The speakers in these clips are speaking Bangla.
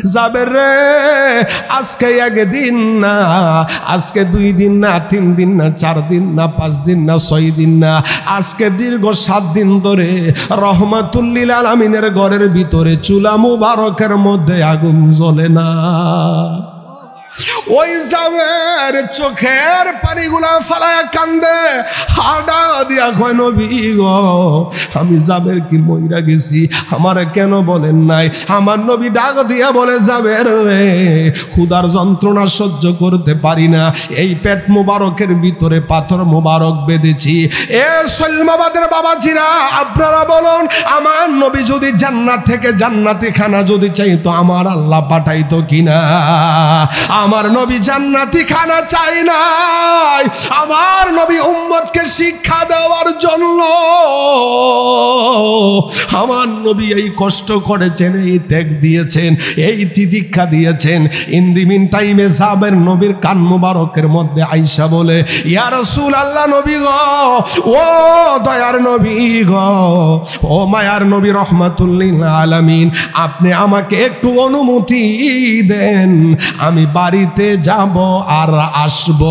যাবে রে আজকে একদিন না, আজকে 2 দিন না, 3 দিন না, 4 দিন না, 5 দিন না, 6 দিন না, আজকে দীর্ঘ 7 দিন ধরে রহমাতুল লিল আলামিনের ঘরের ভিতরে চুলা মুবারকের মধ্যে আগুন জ্বলে না। ওই জাবের চোখের পানিগুলা ফালায়া কান্দে, হাডা দিয়া কয় নবী গো আমি জাবের কি মইরা গেছি, আমারে কেন বলেন নাই? আমার নবী ডাক দিয়া বলে জাবের রে ক্ষুধার যন্ত্রণা সহ্য করতে পারি না, এই পেট মুবারকের ভিতরে পাথর মুবারক বেঁধেছি। এ সলমাবাদের বাবাজিরা আপনারা বলুন, আমার নবী যদি জান্নাত থেকে জান্নাতি খানা যদি চাইতো আমার আল্লাহ পাঠাইতো কিনা? আমার নবী জান্নাতি খানা চাই নাই, আমার নবী উম্মতকে শিক্ষা দেওয়ার জন্য আমার নবী এই কষ্ট করেছেন, এই ত্যাগ দিয়েছেন, এই তিতিক্ষা দিয়েছেন। ইন দি মিন টাইমে জাবের নবীর কান মুবারকের মধ্যে আয়েশা বলে, ইয়া রাসূলুল্লাহ নবী গো, ও দয়ার নবী গো, ও মায়ার নবী রহমাতুল লিল আলামিন, আপনি আমাকে একটু অনুমতি দেন, আমি বাড়িতে যাব আর আসব।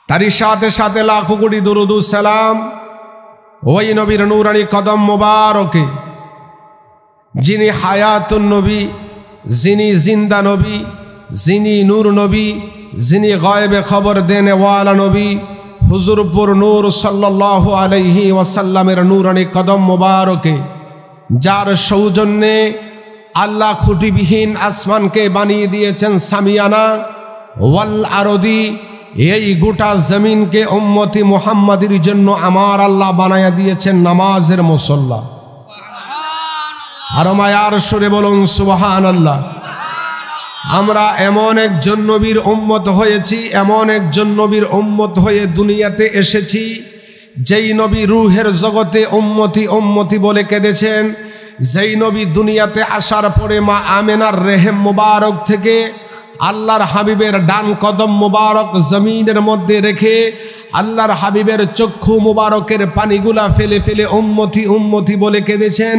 তারই সাথে সাথে লাখো কোটি দরুদ ও সালাম ওই নবীর নূরানি কদম মোবারকে, যিনি হায়াতুন নবী, যিনি জিন্দা নবী, যিনি নূর নবী, যিনি গায়েবে খবর দেনে ওয়ালা নবী, হুজুরপুর নূর সাল্লাল্লাহু আলাইহি ওয়াসাল্লামের নূরানি কদম মোবারকে, যার সৌজন্যে আল্লাহ খুঁটিবিহীন আসমানকে বানিয়ে দিয়েছেন সামিয়ানা, ওয়াল আরদি, এই গোটা জমিনকে উম্মতি মুহাম্মাদির জন্য আমার আল্লাহ বানায়া দিয়েছেন নামাজের মুসল্লা। আর মায়ার সুরে বলুন সুবহানাল্লাহ। আমরা এমন একজন নবীর উম্মত হয়েছি, এমন একজন নবীর উম্মত হয়ে দুনিয়াতে এসেছি, যেই নবী রূহের জগতে উম্মতি উম্মতি বলে কেঁদেছেন, যেই নবী দুনিয়াতে আসার পরে মা আমেনার রেহেম মুবারক থেকে আল্লাহর হাবিবের ডান কদম মুবারক জমিনের মধ্যে রেখে আল্লাহর হাবিবের চক্ষু মুবারকের পানিগুলা ফেলে ফেলে উম্মতি উম্মতি বলে কেঁদেছেন,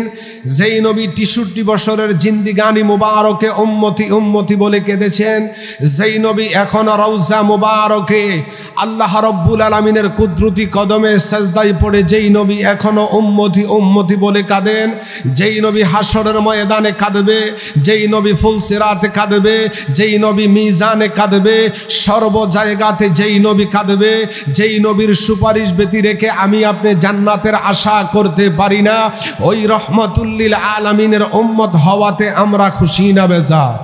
যেই নবী 63 বছরের জিন্দিগানি মুবারকে উম্মতি উম্মতি বলে কেঁদেছেন, যেই নবী এখন রওজা মুবারকে আল্লাহ রব্বুল আলামিনের কুদরতি কদমে সাজদায় পড়ে যেই নবী এখনো উম্মতি উম্মতি বলে কাঁদেন, যেই নবী হাসরের ময়দানে কাঁদবে, যেই নবী ফুলসিরাতে কাঁদবে, যেই নবী মিজানে কাঁদবে, সর্ব জায়গাতে যেই নবী কাঁদবে, যেই নবীর সুপারিশ ব্যতি রেখে আমি আপনি জান্নাতের আশা করতে পারি না, ওই রহমাতুল লিল আলামিনের উম্মত হওয়াতে আমরা খুশি না বেজার?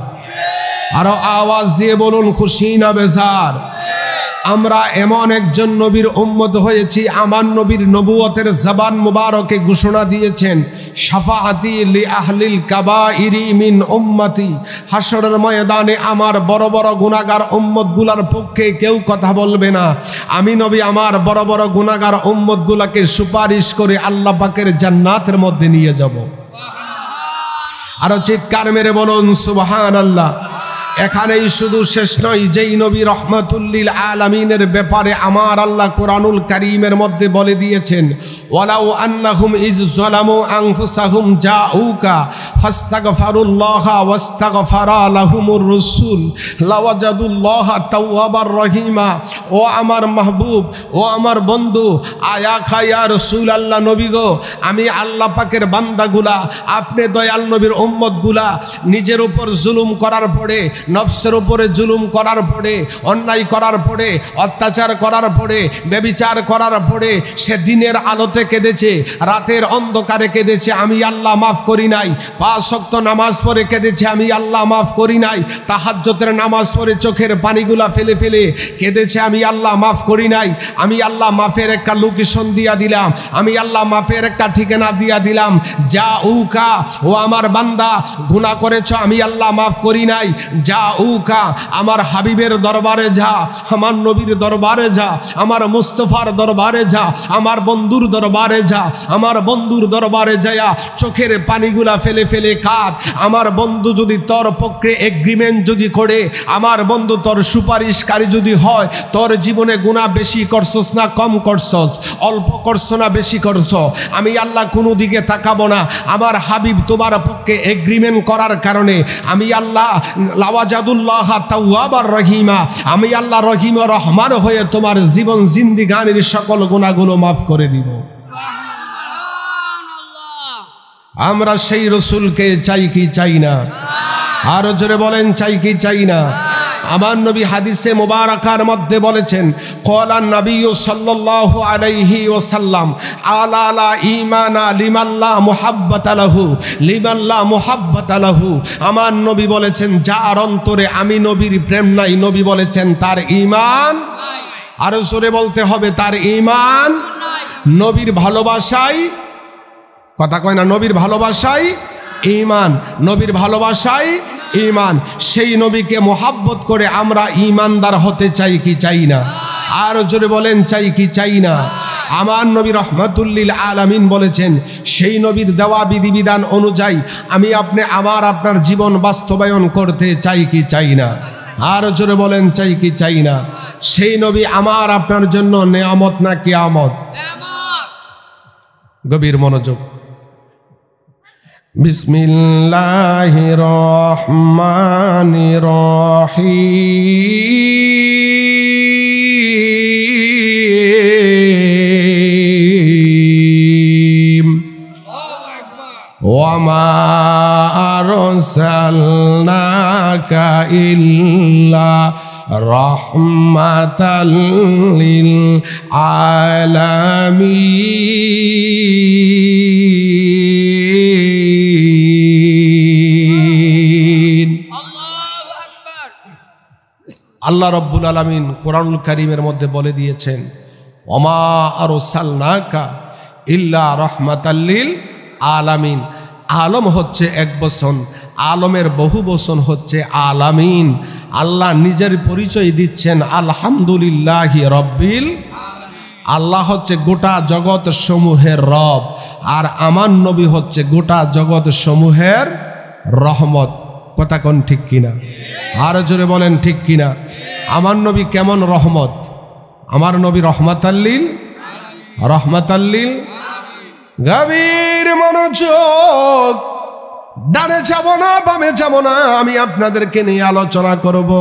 আরো আওয়াজ দিয়ে বলুন খুশি না বেজার? আমরা এমন একজন নবীর উম্মত হয়েছি, আমার নবীর নবুয়তের জবান মুবারকে ঘোষণা দিয়েছেন, শাফাআতি লি আহলিল কাবাইরি মিন উম্মতি, হাসরের ময়দানে আমার বড় বড় গুনাহগার উম্মতগুলোর পক্ষে কেউ কথা বলবে না, আমি নবী আমার বড় বড় গুনাহগার উম্মতগুলোকে সুপারিশ করে আল্লাহ পাকের জান্নাতের মধ্যে নিয়ে যাব। আরো চিৎকার মেরে বলুন সুবহানাল্লাহ। এখানেই শুধু শেষ নয়, যেই নবী রহমাতুল লিল আলামিনের ব্যাপারে আমার আল্লাহ কোরআনুল কারীমের মধ্যে বলে দিয়েছেন, ওয়ালাউ আন্নাহুম ইজ যালামু আনফুসাহুম জাউকা ফাস্তাগফিরুল্লাহা ওয়াস্তাগফারা লাহুমুর রাসূল লাওয়াজাদুল্লাহা তাওয়াবার রহিমা। ও আমার মাহবুব, ও আমার বন্ধু, আয়া খায়া রাসূলুল্লাহ নবী গো, আমি আল্লাহ পাকের বান্দাগুলা, আপনি দয়াল নবীর উম্মতগুলা নিজের উপর জুলুম করার পরে, নফসের উপরে জুলুম করার পরে, অন্যায় করার পরে, অত্যাচার করার পরে, ব্যভিচার করার পরে সে দিনের আলোতে কেঁদেছে, রাতের অন্ধকারে কেঁদেছে, আমি আল্লাহ মাফ করি নাই। 5 ওয়াক্ত নামাজ পড়ে কেঁদেছে, আমি আল্লাহ মাফ করি নাই। তাহাজ্জুদের নামাজ পড়ে চোখের পানিগুলা ফেলে ফেলে কেঁদেছে, আমি আল্লাহ মাফ করি নাই। আমি আল্লাহ মাফের একটা লোকেশন দিয়া দিলাম, আমি আল্লাহ মাফের একটা ঠিকানা দিয়া দিলাম, যা উকা, ও আমার বান্দা গুনাহ করেছ, আমি আল্লাহ মাফ করি নাই, যা উকা আমার হাবিবের দরবারে যা, আমার নবীর দরবারে যা, আমার মুস্তাফার দরবারে যা, আমার বন্ধুর দরবারে দরবারে যা, আমার বন্ধুর দরবারে যায়া চোখের পানিগুলা ফেলে ফেলে কাঁদ। আমার বন্ধু যদি তোর পক্ষে এগ্রিমেন্ট যদি করে, আমার বন্ধু তোর সুপারিশকারী যদি হয়, তোর জীবনে গুনাহ বেশি করছস না কম করছস, অল্প করছো না বেশি করছো, আমি আল্লাহ কোনো দিকে তাকাবো না। আমার হাবিব তোমার পক্ষে এগ্রিমেন্ট করার কারণে আমি আল্লাহ লাওয়াজাদুল্লাহ তাওয়াবার রহিমা, আমি আল্লাহ রহিম ও রহমান হয়ে তোমার জীবন জিন্দিগানির সকল গুনাহগুলো মাফ করে দিব। আমরা সেই রসুলকে চাই কি চাই না? আরো জোরে বলেন, চাই কি চাই না? আমার নবী হাদিসে মুবারাকার মধ্যে বলেছেন, ক্বালান নবী সাল্লাল্লাহু আলাইহি ওয়াসাল্লাম, আলা লা ঈমানা লিমাল্লা মুহাব্বাতা লাহু, লিমাল্লা মুহাব্বাতা লাহু। আমার নবী বলেছেন, যার অন্তরে আমি নবীর প্রেম নাই, নবী বলেছেন তার ঈমান, আরো জোরে বলতে হবে, তার ঈমান নবীর ভালোবাসায়, কথা কয় না, নবীর ভালোবাসায় ঈমান, নবীর ভালোবাসায় ঈমান। সেই নবীকে মোহাব্বত করে আমরা ঈমানদার হতে চাই কি চাই না? আর জোরে বলেন, চাই কি চাই না? আমার নবী রহমাতুল লিল আলামিন বলেছেন, সেই নবীর দেওয়া বিধিবিধান অনুযায়ী আমি আপনি আপনার জীবন বাস্তবায়ন করতে চাই কি চাই না? আর জোরে বলেন, চাই কি চাই না? সেই নবী আমার আপনার জন্য নেয়ামত না কিয়ামত? গভীর মনোযোগ। বিসমিল্লাহির রহমানির রহিম। ওয়া মা আরসালনাকা ইল্লা রাহমাতাল লিল আলামিন। আল্লাহ রব্বুল আলামিন কোরআনুল কারীমের মধ্যে বলে দিয়েছেন, ওমা আরসালনাকা ইল্লা রাহমাতাল লিল আলামিন। আলম হচ্ছে এক বচন, আলমের বহু বচন হচ্ছে আলামিন। আল্লাহ নিজের পরিচয় দিচ্ছেন আলহামদুলিল্লাহি রব্বিল। আল্লাহ হচ্ছে গোটা জগৎ সমূহের রব, আর আমার নবী হচ্ছে গোটা জগৎ সমূহের রহমত। কথা কোন ঠিক কিনা? আরো জোরে বলেন ঠিক কিনা? আমার নবী কেমন রহমত? আমার নবী রহমাতাল্লিল, রহমাতাল্লিল। গভীর মনোযোগ। ডানে যাব না বামে যাব না, আমি আপনাদেরকে নিয়ে আলোচনা করব।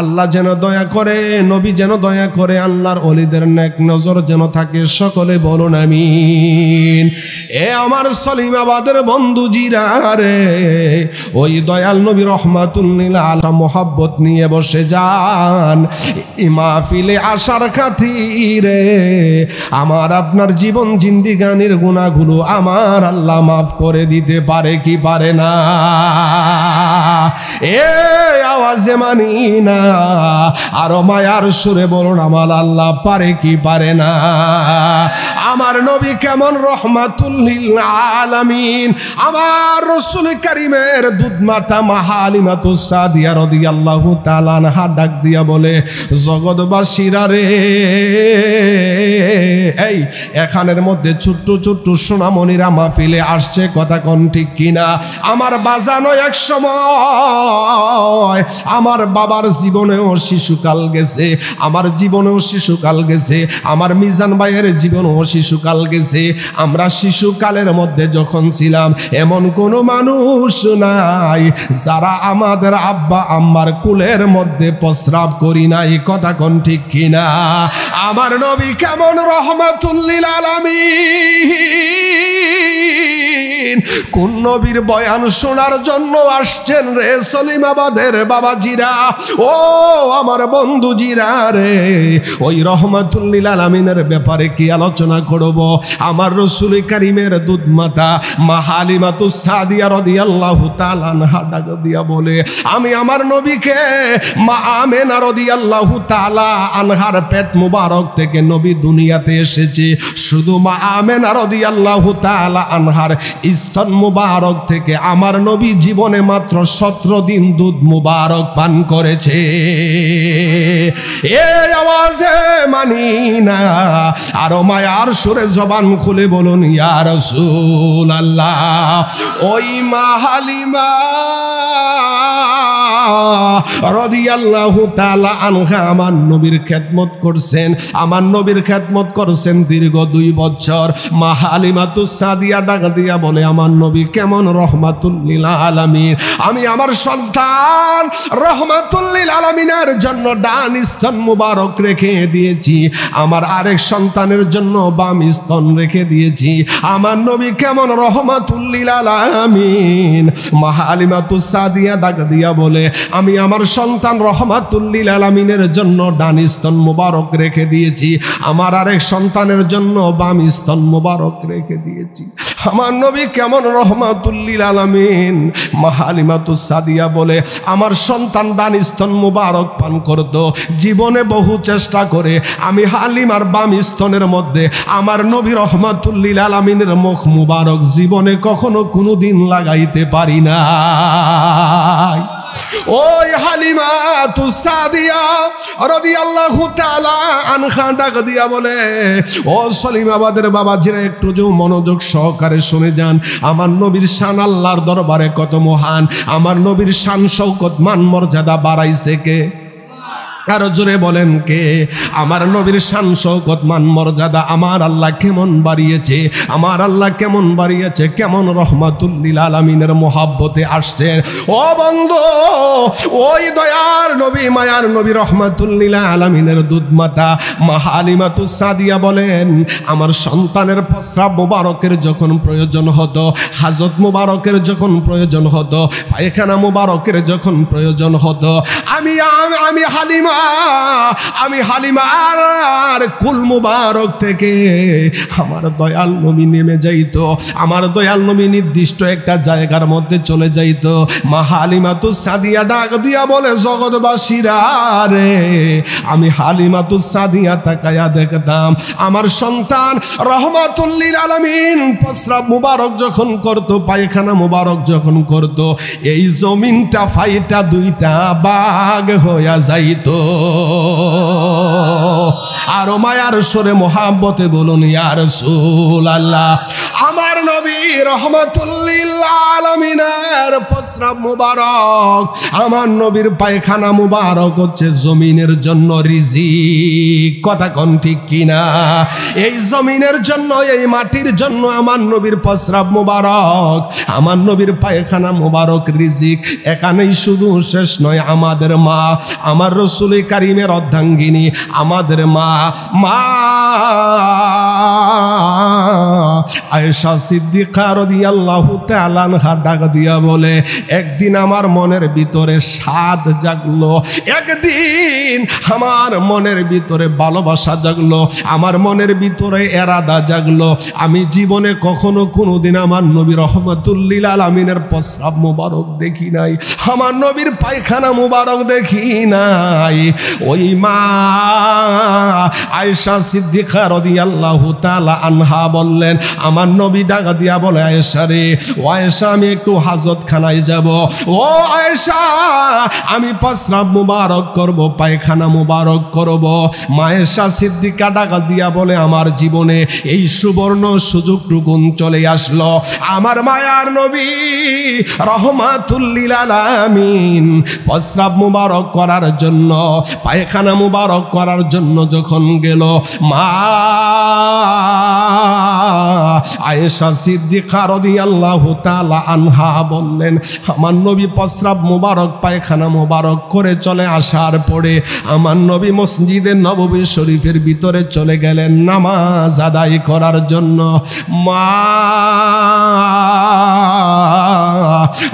আল্লাহ যেন দয়া করে, নবী যেন দয়া করে, আল্লাহর ওলিদের নেক নজর যেন থাকে। সকলে বলুন আমিন। এ আমার সলিমাবাদের বন্ধু জিরা রে, ওই দয়াল নবী রহমাতুল লিল আলামিন মোহাব্বত নিয়ে বসে যান। এই মাহফিলে আসার খাতিরে আমার আপনার জীবন জিন্দিগানির গুনাহগুলো আমার আল্লাহ মাফ করে দিতে পারে কি পারে না? এ আওয়াজে মানি না, আরো মায়ার সুরে বলুন আমার আল্লাহ পারে কি পারে না? আমার নবী কেমন রহমাতুল লিল আলামিন। আমার রাসূল কারীমের দুধ মাতা মা হালিমাতুস সাদিয়া রাদিয়াল্লাহু তাআলা আনহা ডাক দিয়া বলে, জগৎবাসীরা রে, এই এখানের মধ্যে ছোট্ট ছোট্ট সোনামণিরা মাহফিলে আসছে, কথা কোন ঠিক কিনা? আমার বাজানো এক সময় আমার বাবার জীবনেও শিশুকাল গেছে, আমার জীবনেও শিশুকাল গেছে, আমার মিজান ভাইয়ের জীবনেও শিশুকাল গেছে। আমরা শিশুকালের মধ্যে যখন ছিলাম, এমন কোনো মানুষ নাই যারা আমাদের আব্বা আম্মার কুলের মধ্যে প্রস্রাব করি নাই। কথা কোন ঠিক কিনা? আমার নবী কেমন রহমাতুল লিল আলামিন। কোন নবীর বয়ান শোনার জন্য আসছেন রে সলিমাবাদের বাবাজিরা, ও আমার বন্ধু জিরা রে, ওই রহমাতুল লিল আলামিনের ব্যাপারে কি আলোচনা করব? আমার রাসূল কারীমের দুধ মাতা মা হালিমাতুস সাদিয়া রাদিয়াল্লাহু তাআলা আনহা ডাক দিয়া বলে, আমি আমার নবীকে মা আমেনা রাদিয়াল্লাহু তাআলা আনহার পেট মুবারক থেকে নবী দুনিয়াতে এসেছে। শুধু মা আমেনা রাদিয়াল্লাহু তাআলা আনহার স্তন মুবারক থেকে আমার নবী জীবনে মাত্র 17 দিন দুধ মুবারক পান করেছে। এই আওয়াজে মানি না, আরো মায়ার সুরে জবান খুলে বলুন ইয়া রাসূলুল্লাহ। ওই মা হালিমা রাদিয়াল্লাহু তাআলা আনহা আমার নবীর খেদমত করছেন, আমার নবীর খেদমত করছেন দীর্ঘ 2 বছর। মা হালিমাতুস সাদিয়া ডাক দিয়া বলে, আমার নবী কেমন রহমাতুল লিল আলামিন, আমি আমার সন্তান রহমাতুল লিল আলামিনের জন্য ডান স্তন মুবারক রেখে দিয়েছি, আমার আরেক সন্তানের জন্য বাম স্তন রেখে দিয়েছি। আমার নবী কেমন রহমাতুল লিল আলামিন। মা হালিমাতুস সাদিয়া ডাক দিয়া বলে, আমি আমার সন্তান রহমাতুল লিল আলামিনের জন্য ডান স্তন মুবারক রেখে দিয়েছি, আমার আরেক সন্তানের জন্য বাম স্তন মুবারক রেখে দিয়েছি। আমার নবী কেমন রহমাতুল লিল আলামিন। মা হালিমাতুস সাদিয়া বলে, আমার সন্তান ডান স্তন মুবারক পান করত, জীবনে বহু চেষ্টা করে আমি হালিমার বাম স্তনের মধ্যে আমার নবী রহমাতুল লিল আলামিনের মুখ মুবারক জীবনে কখনো কোনোদিন লাগাইতে পারি না। ওই হালিমাতুস সাদিয়া রাদিয়াল্লাহু তাআলা আনহা ডাক দিয়া বলে, ও সলিমাবাদের বাবাজিরা একটু যে মনোযোগ সহকারে শুনে যান, আমার নবীর শান আল্লাহর দরবারে কত মহান, আমার নবীর শান শৌকত মান মর্যাদা বাড়াইছে কে? আরো জোরে বলেন কে? আমার নবীর শান শৌকত মান মর্যাদা আমার আল্লাহ কেমন বাড়িয়েছে, আমার আল্লাহ কেমন বাড়িয়েছে, কেমন রহমাতুল লিল আলামিনের মহাব্বতে আসছে। ও বন্ধু, ওই দয়ার নবী মায়ার নবী রহমাতুল লিল আলামিনের দুধ মাতা মা হালিমাতুস সাদিয়া বলেন, আমার সন্তানের প্রস্রাব মুবারকের যখন প্রয়োজন হতো, হাজত মুবারকের যখন প্রয়োজন হতো, পায়খানা মুবারকের যখন প্রয়োজন হতো, আমি হালিমার কুল মুবারক থেকে আমার দয়াল নবী নেমে যাইতো, আমার দয়াল নবী নির্দিষ্ট একটা জায়গার মধ্যে চলে যাইতো। মা হালিমাতুস সাদিয়া ডাক দিয়া বলে, জগৎবাসীরা রে, আমি হালিমাতুস সাদিয়া তাকায়া দেখতাম আমার সন্তান রহমাতুল লিল আলামিন প্রস্রাব মুবারক যখন করত, পায়খানা মুবারক যখন করত, এই জমিনটা ফাইটা 2টা ভাগ হইয়া যাইতো। আরো মায়ার সুরে মোহাব্বতে বলুন ইয়া রাসূলুল্লাহ। আমার নবী রহমাতুল লিল আলামিনের প্রস্রাব মুবারক, আমার নবীর পায়খানা মুবারক হচ্ছে জমিনের জন্য রিজিক। কথা কোন ঠিক কিনা? এই জমিনের জন্য, এই মাটির জন্য আমার নবীর প্রস্রাব মুবারক, আমার নবীর পায়খানা মুবারক রিজিক। এখানেই শুধু শেষ নয়, আমাদের মা, আমার রাসূল কারীমের অর্ধাঙ্গিনী, আমাদের মা আয়েশা সিদ্দিকা রাদিয়াল্লাহু তাআলা আনহা ডাক দিয়া বলে, একদিন আমার মনের ভিতরে স্বাদ জাগলো, একদিন আমার মনের ভিতরে ভালোবাসা জাগলো, আমার মনের ভিতরে এরাদা জাগলো। আমি জীবনে কখনো কোনোদিন আমার নবী রহমাতুল লিল আলামিনের প্রস্রাব মুবারক দেখি নাই, আমার নবীর পায়খানা মুবারক দেখি নাই। ওই মা আয়েশা সিদ্দিকা রাদিয়াল্লাহু তাআলা আনহা বললেন, আমার নবী ডাক দিয়া বলে, আয়েশা রে, ও আয়েশা, আমি একটু হাজতখানায় যাব। ও আয়েশা, আমি প্রস্রাব মুবারক করব, পায়খানা মুবারক করব। মা আয়েশা সিদ্দিকা ডাক দিয়া বলে, আমার জীবনে এই সুবর্ণ সুযোগটুকুন চলে আসলো। আমার মায়ার নবী রহমাতুল লিল আলামিন প্রস্রাব মুবারক করার জন্য, পায়খানা মুবারক করার জন্য যখন গেল, মা আয়েশা সিদ্দিকা রাদিয়াল্লাহু তাআলা আনহা বললেন, আমার নবী প্রস্রাব মুবারক পায়খানা মুবারক করে চলে আসার পরে আমার নবী মসজিদে নববী শরীফের ভিতরে চলে গেলেন নামাজ আদায় করার জন্য। মা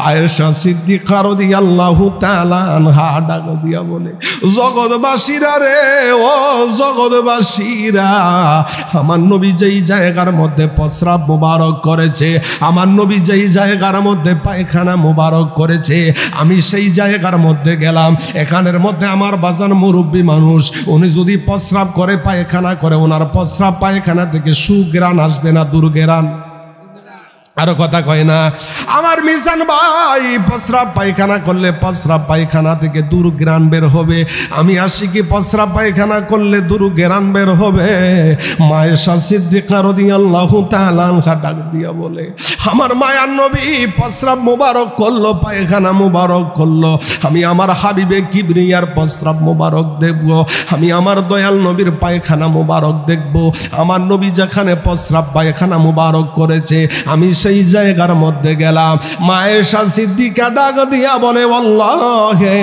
আয়েশা সিদ্দিকা রাদিয়াল্লাহু তাআলা আনহা ডাক দিয়া বলে, জগৎবাসীরা রে, ও জগৎবাসীরা, আমার নবী যেই জায়গার মধ্যে প্রস্রাব মুবারক করেছে, আমার নবী যেই জায়গার মধ্যে পায়খানা মুবারক করেছে, আমি সেই জায়গার মধ্যে গেলাম। এখানের মধ্যে আমার বাজান মুরব্বী মানুষ, উনি যদি প্রস্রাব করে পায়খানা করে, ওনার প্রস্রাব পায়খানা থেকে সুগ্রাণ আসবে না দুর্গেরান? আরো কথা কয় না আমার মিজান ভাই। প্রস্রাব পায়খানা করলে প্রস্রাব পায়খানা থেকে দুর্ঘ্রাণ বের হবে। আমি আশিকি প্রস্রাব পায়খানা করলে দুর্ঘ্রাণ বের হবে। মায়েশা সিদ্দিকা রাদিয়াল্লাহু তাআলা আনহা ডাক দিয়া বলে, আমার মায়ার নবী প্রস্রাব মুবারক করলো, পায়খানা মুবারক করলো, আমি আমার হাবিবে কিবরিয়ার প্রস্রাব মুবারক দেখব, আমি আমার দয়াল নবীর পায়খানা মুবারক দেখব। আমার নবী যেখানে প্রস্রাব পায়খানা মুবারক করেছে আমি সেই জায়গার মধ্যে গেলাম। মায়েশা সিদ্দিকা ডাক দিয়া বলে, আল্লাহে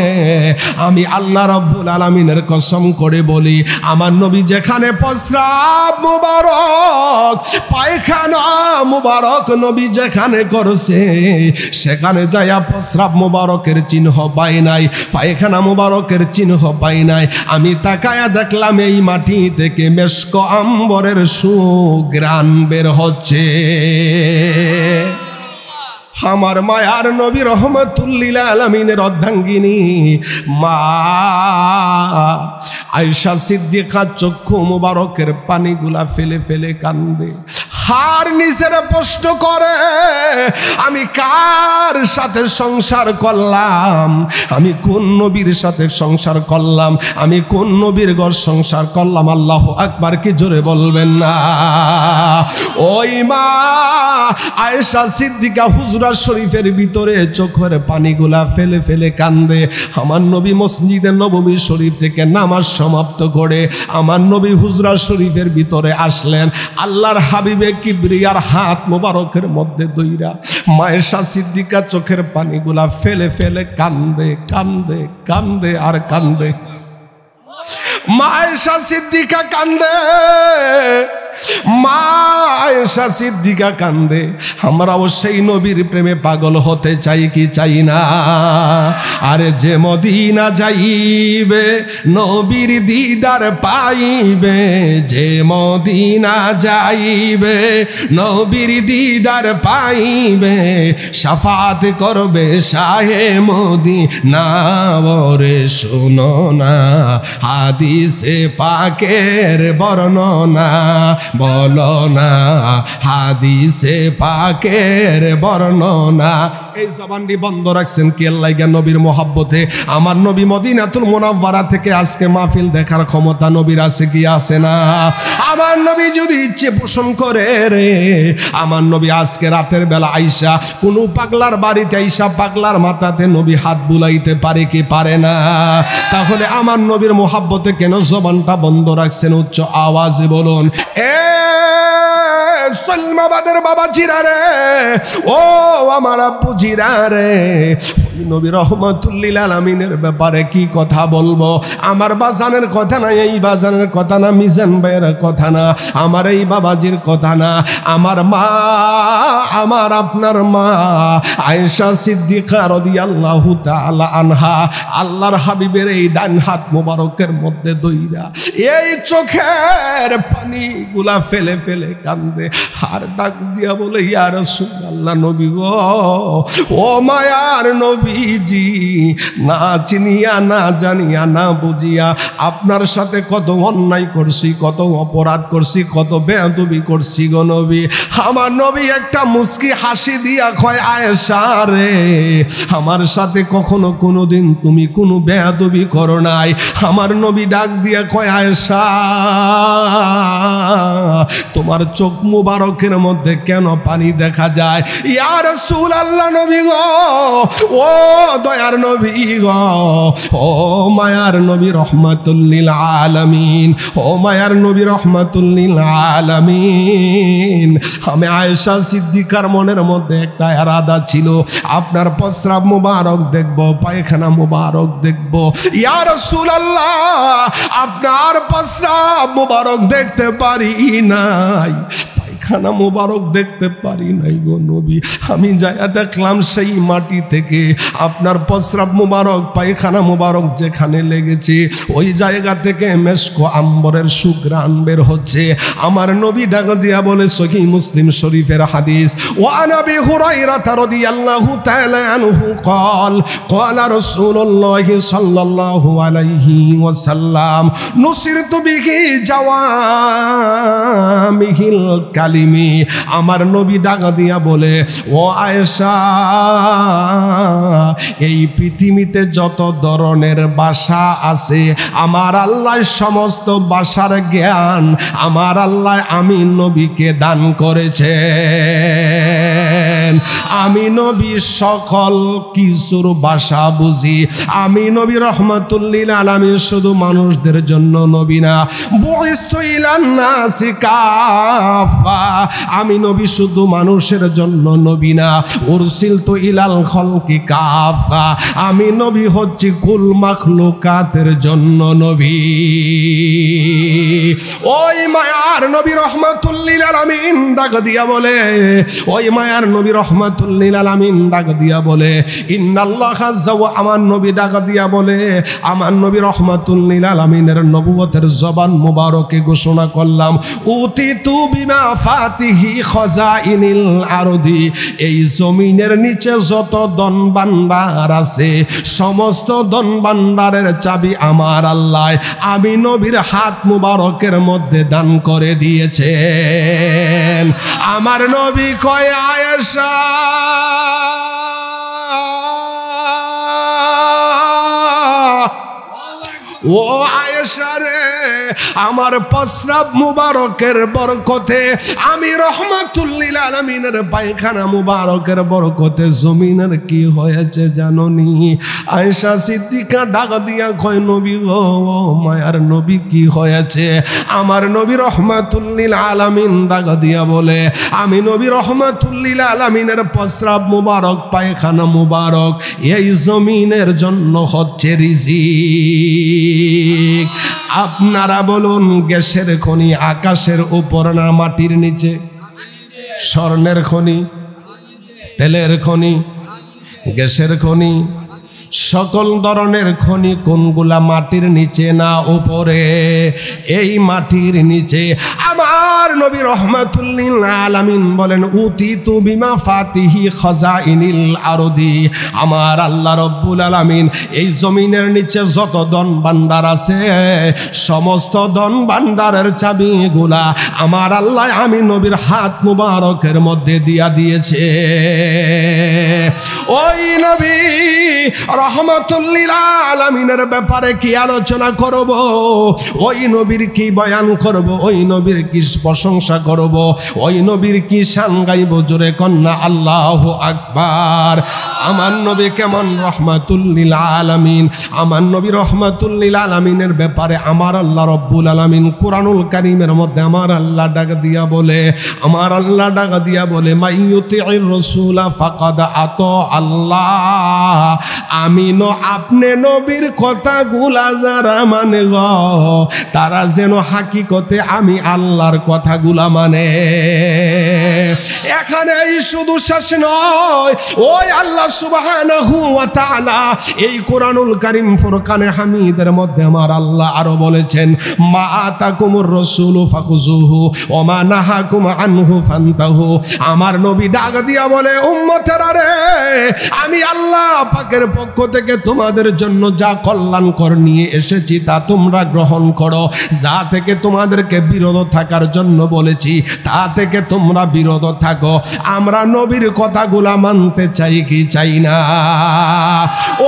আমি আল্লাহ রাব্বুল আলামিনের কসম করে বলি, আমার নবী যেখানে প্রস্রাব মুবারক পায়খানা মুবারক নবী যেখানে করছে সেখানে যায়া প্রস্রাব মুবারকের চিহ্ন পাই নাই, পায়খানা মুবারকের চিহ্ন পাই নাই। আমি তাকায়া দেখলাম এই মাটি থেকে মেশক আম্বরের সুঘ্রাণ বের হচ্ছে। আমার মায়ার নবী রহমাতুল্লিল আলামিনের অর্ধাঙ্গিনী মা আয়েশা সিদ্দিকা চক্ষু মুবারকের পানিগুলা ফেলে ফেলে কান্দে, হার নিচের প্রশ্ন করে, আমি কার সাথে সংসার করলাম, আমি কোন নবীর সাথে সংসার করলাম, আমি কোন নবীর ঘর সংসার করলাম। আল্লাহু আকবার কি জোরে বলবেন না? ওই মা আয়েশা সিদ্দিকা হুজরা শরীফের ভিতরে চোখের পানিগুলা ফেলে ফেলে কান্দে। আমার নবী মসজিদে নববী শরীফ থেকে নামাজ সমাপ্ত করে আমার নবী হুজরা শরীফের ভিতরে আসলেন। আল্লাহর হাবিবে কিবরিয়ার হাত মোবারকের মধ্যে দইরা মায়েশা সিদ্দিকা চোখের পানিগুলা ফেলে ফেলে কান্দে কান্দে কান্দে আর কান্দে। মায়েশা সিদ্দিকা কান্দে, মা আয়েশা সিদ্দিকা কান্দে। আমরাও সেই নবীর প্রেমে পাগল হতে চাই কি চাই না? আরে যে মদিনা যাইবে নবীর দিদার পাইবে, যে মদিনা যাইবে নবীর দিদার পাইবে, শাফাত করবে শাহে মদিনা। ওরে শোনো না হাদিসে পাকের বর্ণনা, বলো না হাদিসে পাকের বর্ণনা। এই জবানটি বন্ধ রাখছেন কি আল্লাহ নবীর মোহাব্বতে? আমার নবী মদিনাতুল মুনাওয়ারা থেকে আজকে মাহফিল দেখার ক্ষমতা নবীর আছে কি আছে না? আমার নবী যদি ইচ্ছে পোষণ করে রে, আমার নবী আজকে রাতের বেলা আইসা কোন পাগলার বাড়িতে আইসা পাগলার মাথাতে নবী হাত বুলাইতে পারে কি পারে না? তাহলে আমার নবীর মোহাব্বতে কেন জবানটা বন্ধ রাখছেন? উচ্চ আওয়াজে বলুন, সলমাবাদের বাবা জিরা রে, ও আমার আব্বু জিরা রে, নবী রহমাতুল্লিল আলামিনের ব্যাপারে কি কথা বলবো? আমার বাজানের কথা না, এই বাজানের কথা না, মিজান ভাইয়ের কথা না, আমার এই বাবাজির কথা না, আমার মা, আমার আপনার মা আয়েশা সিদ্দিকা রাদিয়াল্লাহু তাআলা আনহা আল্লাহর হাবিবের এই ডান হাত মোবারকের মধ্যে দইরা এই চোখের পানিগুলা ফেলে ফেলে কান্দে, আর ডাক দিয়া বলে, ইয়া রাসূলুল্লাহ, নবী গো, ও মায়ার নবীজি, না চিনিয়া না জানিয়া না বুঝিয়া আপনার সাথে কত অন্যায় করছি, কত অপরাধ করছি, কত বেয়াদবি করছি গো নবী। আমার নবী একটা মুস্কি হাসি দিয়া কয়, আয়েশা রে, আমার সাথে কখনো কোনোদিন তুমি কোনো বেয়াদবি করো নাই। আমার নবী ডাক দিয়া কয়, আয়েশা, তোমার চোখ মুবারকের মধ্যে কেন পানি দেখা যায়? ইয়া রাসূলুল্লাহ, নবী গো, ও দয়ার নবী গো, ও মায়ার নবী রহমাতুল লিল আলামিন, ও মায়ার নবী রহমাতুল লিল আলামিন, আমি আয়েশা সিদ্দিকার মনের মধ্যে একটা ইরাদা ছিল, আপনার প্রস্রাব মুবারক দেখব, পায়খানা মুবারক দেখব। ইয়া রাসূলুল্লাহ, আপনার প্রস্রাব মুবারক দেখতে পারি নাই, পায়খানা মুবারক দেখতে পারি নাই গো নবী। আমি যায়া দেখলাম সেই মাটি থেকে আপনার প্রস্রাব মুবারক পায়খানা মুবারক যেখানে লেগেছে ওই জায়গা থেকে মেশক আম্বরের সুঘ্রাণ বের হচ্ছে। আমার নবী ডাক দিয়া বলে, সহিহ মুসলিম শরীফের হাদিস, ওয়া নবী হুরায়রা রাদিয়াল্লাহু তাআলা আনহু قال قال رسول الله صلى الله عليه وسلم نصرت به جوامع আলিমি। আমার নবী ডাক দিয়া বলে, ও আয়েশা, এই পৃথিবীতে যত ধরনের ভাষা আছে আমার আল্লাহ সমস্ত ভাষার জ্ঞান আমার আল্লাহ আমি নবীকে দান করেছেন। আমি নবী সকল কিছুর ভাষা বুঝি। আমি নবী রহমাতুল্লিল আলামিন শুধু মানুষদের জন্য নবী না, বুইস্তু ইলান নাসি কাফা, আমি নবী শুধু মানুষের জন্য নবী না, উরসিলতু ইলাল খালকি কাফা, আমি নবী হচ্ছি কুল মাখলুকাতের জন্য নবী। ওই মায়ার নবী রহমাতুল্লিল আলামিন ডাক দিয়া বলে, ওই মায়ার নবী রহমাতুল্লিল আলামিন ডাক দিয়া বলে, ইন্নাল্লাহ আযজা ওয়া, আমার নবী ডাক দিয়া বলে, আমার নবী রহমাতুল্লিল আলামিনের নবুয়তের জবান মুবারকে ঘোষণা করলাম, উতিতু বিমা ফাতিহি খাজাইনিল আরদি, এই জমিনের নিচে যত ধন ভান্ডার আছে সমস্ত ধন ভান্ডারের চাবি আমার আল্লাহ আমি নবীর হাত মুবারকের মধ্যে দান করে দিয়েছেন। আমার নবী কয়, আয়েশা ও আয়েশা রে, আমার প্রস্রাব মুবারকের বরকতে, আমি রহমাতুল্লিল আলামিনের পায়খানা মুবারকের বরকতে জমিনের কি হয়েছে জানোনি? আয়েশা সিদ্দিকা ডাক দিয়া কয়, নবী গো, মায়ার নবী কি হয়েছে? আমার নবী রহমাতুল্লিল আলামিন ডাক দিয়া বলে, আমি নবী রহমাতুল্লিল আলামিনের প্রস্রাব মুবারক পায়খানা মুবারক এই জমিনের জন্য হচ্ছে রিজিক। আপনারা বলুন, গ্যাসের খনি আকাশের উপর না মাটির নিচে? স্বর্ণের খনি, তেলের খনি, গ্যাসের খনি, সকল ধরনের খনি কোনগুলা মাটির নিচে না উপরে? এই মাটির নিচে। আমার নবী রহমাতুল্লিল আলামিন বলেন, উতিতু বিমা ফাতিহি খাজাইনিল আরদি, আমার আল্লাহ রব্বুল আলামিন এই জমিনের নিচে যত ধন ভান্ডার আছে সমস্ত ধন ভান্ডারের চাবিগুলা আমার আল্লাহ আমি নবীর হাত মুবারকের মধ্যে দিয়া দিয়েছে। ওই নবী রহমাতুল্লিল আলামিনের ব্যাপারে কি আলোচনা করব, ওই নবীর কি বয়ান করব, ওই নবীর কি প্রশংসা করব, ওই নবীর কি শান গাইব? জোরে কন্যা আল্লাহু আকবার। আমার নবী কেমন রহমাতুল্লিল আলামিন, আমার নবী রহমাতুল্লিল আলামিনের ব্যাপারে আমার আল্লাহ রব্বুল আলামিন কুরআনুল কারীমের মধ্যে আমার আল্লাহ ডাক দিয়া বলে, আমার আল্লাহ ডাক দিয়া বলে, মাইয়ুতির রাসূলা ফাকাদ আতা আল্লাহ, আমি আপনি নবীর কথাগুলা যারা মানে গো তারা যেন হাকিকতে আমি আল্লাহর কথাগুলা মানে। এখানে শুধু শেষ নয়, ওই আল্লাহ সুবহানাহু ওয়া তাআলা এই কুরআনুল কারীম ফুরকানে হামিদের মধ্যে আমার আল্লাহ আরো বলেছেন, মা আতাকুমুর রাসূলু ফাখুযুহু ওয়া মা নাহাকুম আনহু ফান্তাহু। আমার নবী ডাক দিয়া বলে, উম্মতেরা রে, আমি আল্লাহ পাকের পক্ষ থেকে তোমাদের জন্য যা কল্যাণকর নিয়ে এসেছি তা তোমরা গ্রহণ করো, যা থেকে তোমাদেরকে বিরত থাকার জন্য বলেছি তা থেকে তোমরা বিরত থাকো। আমরা নবীর কথাগুলা মানতে চাই কি চাই না?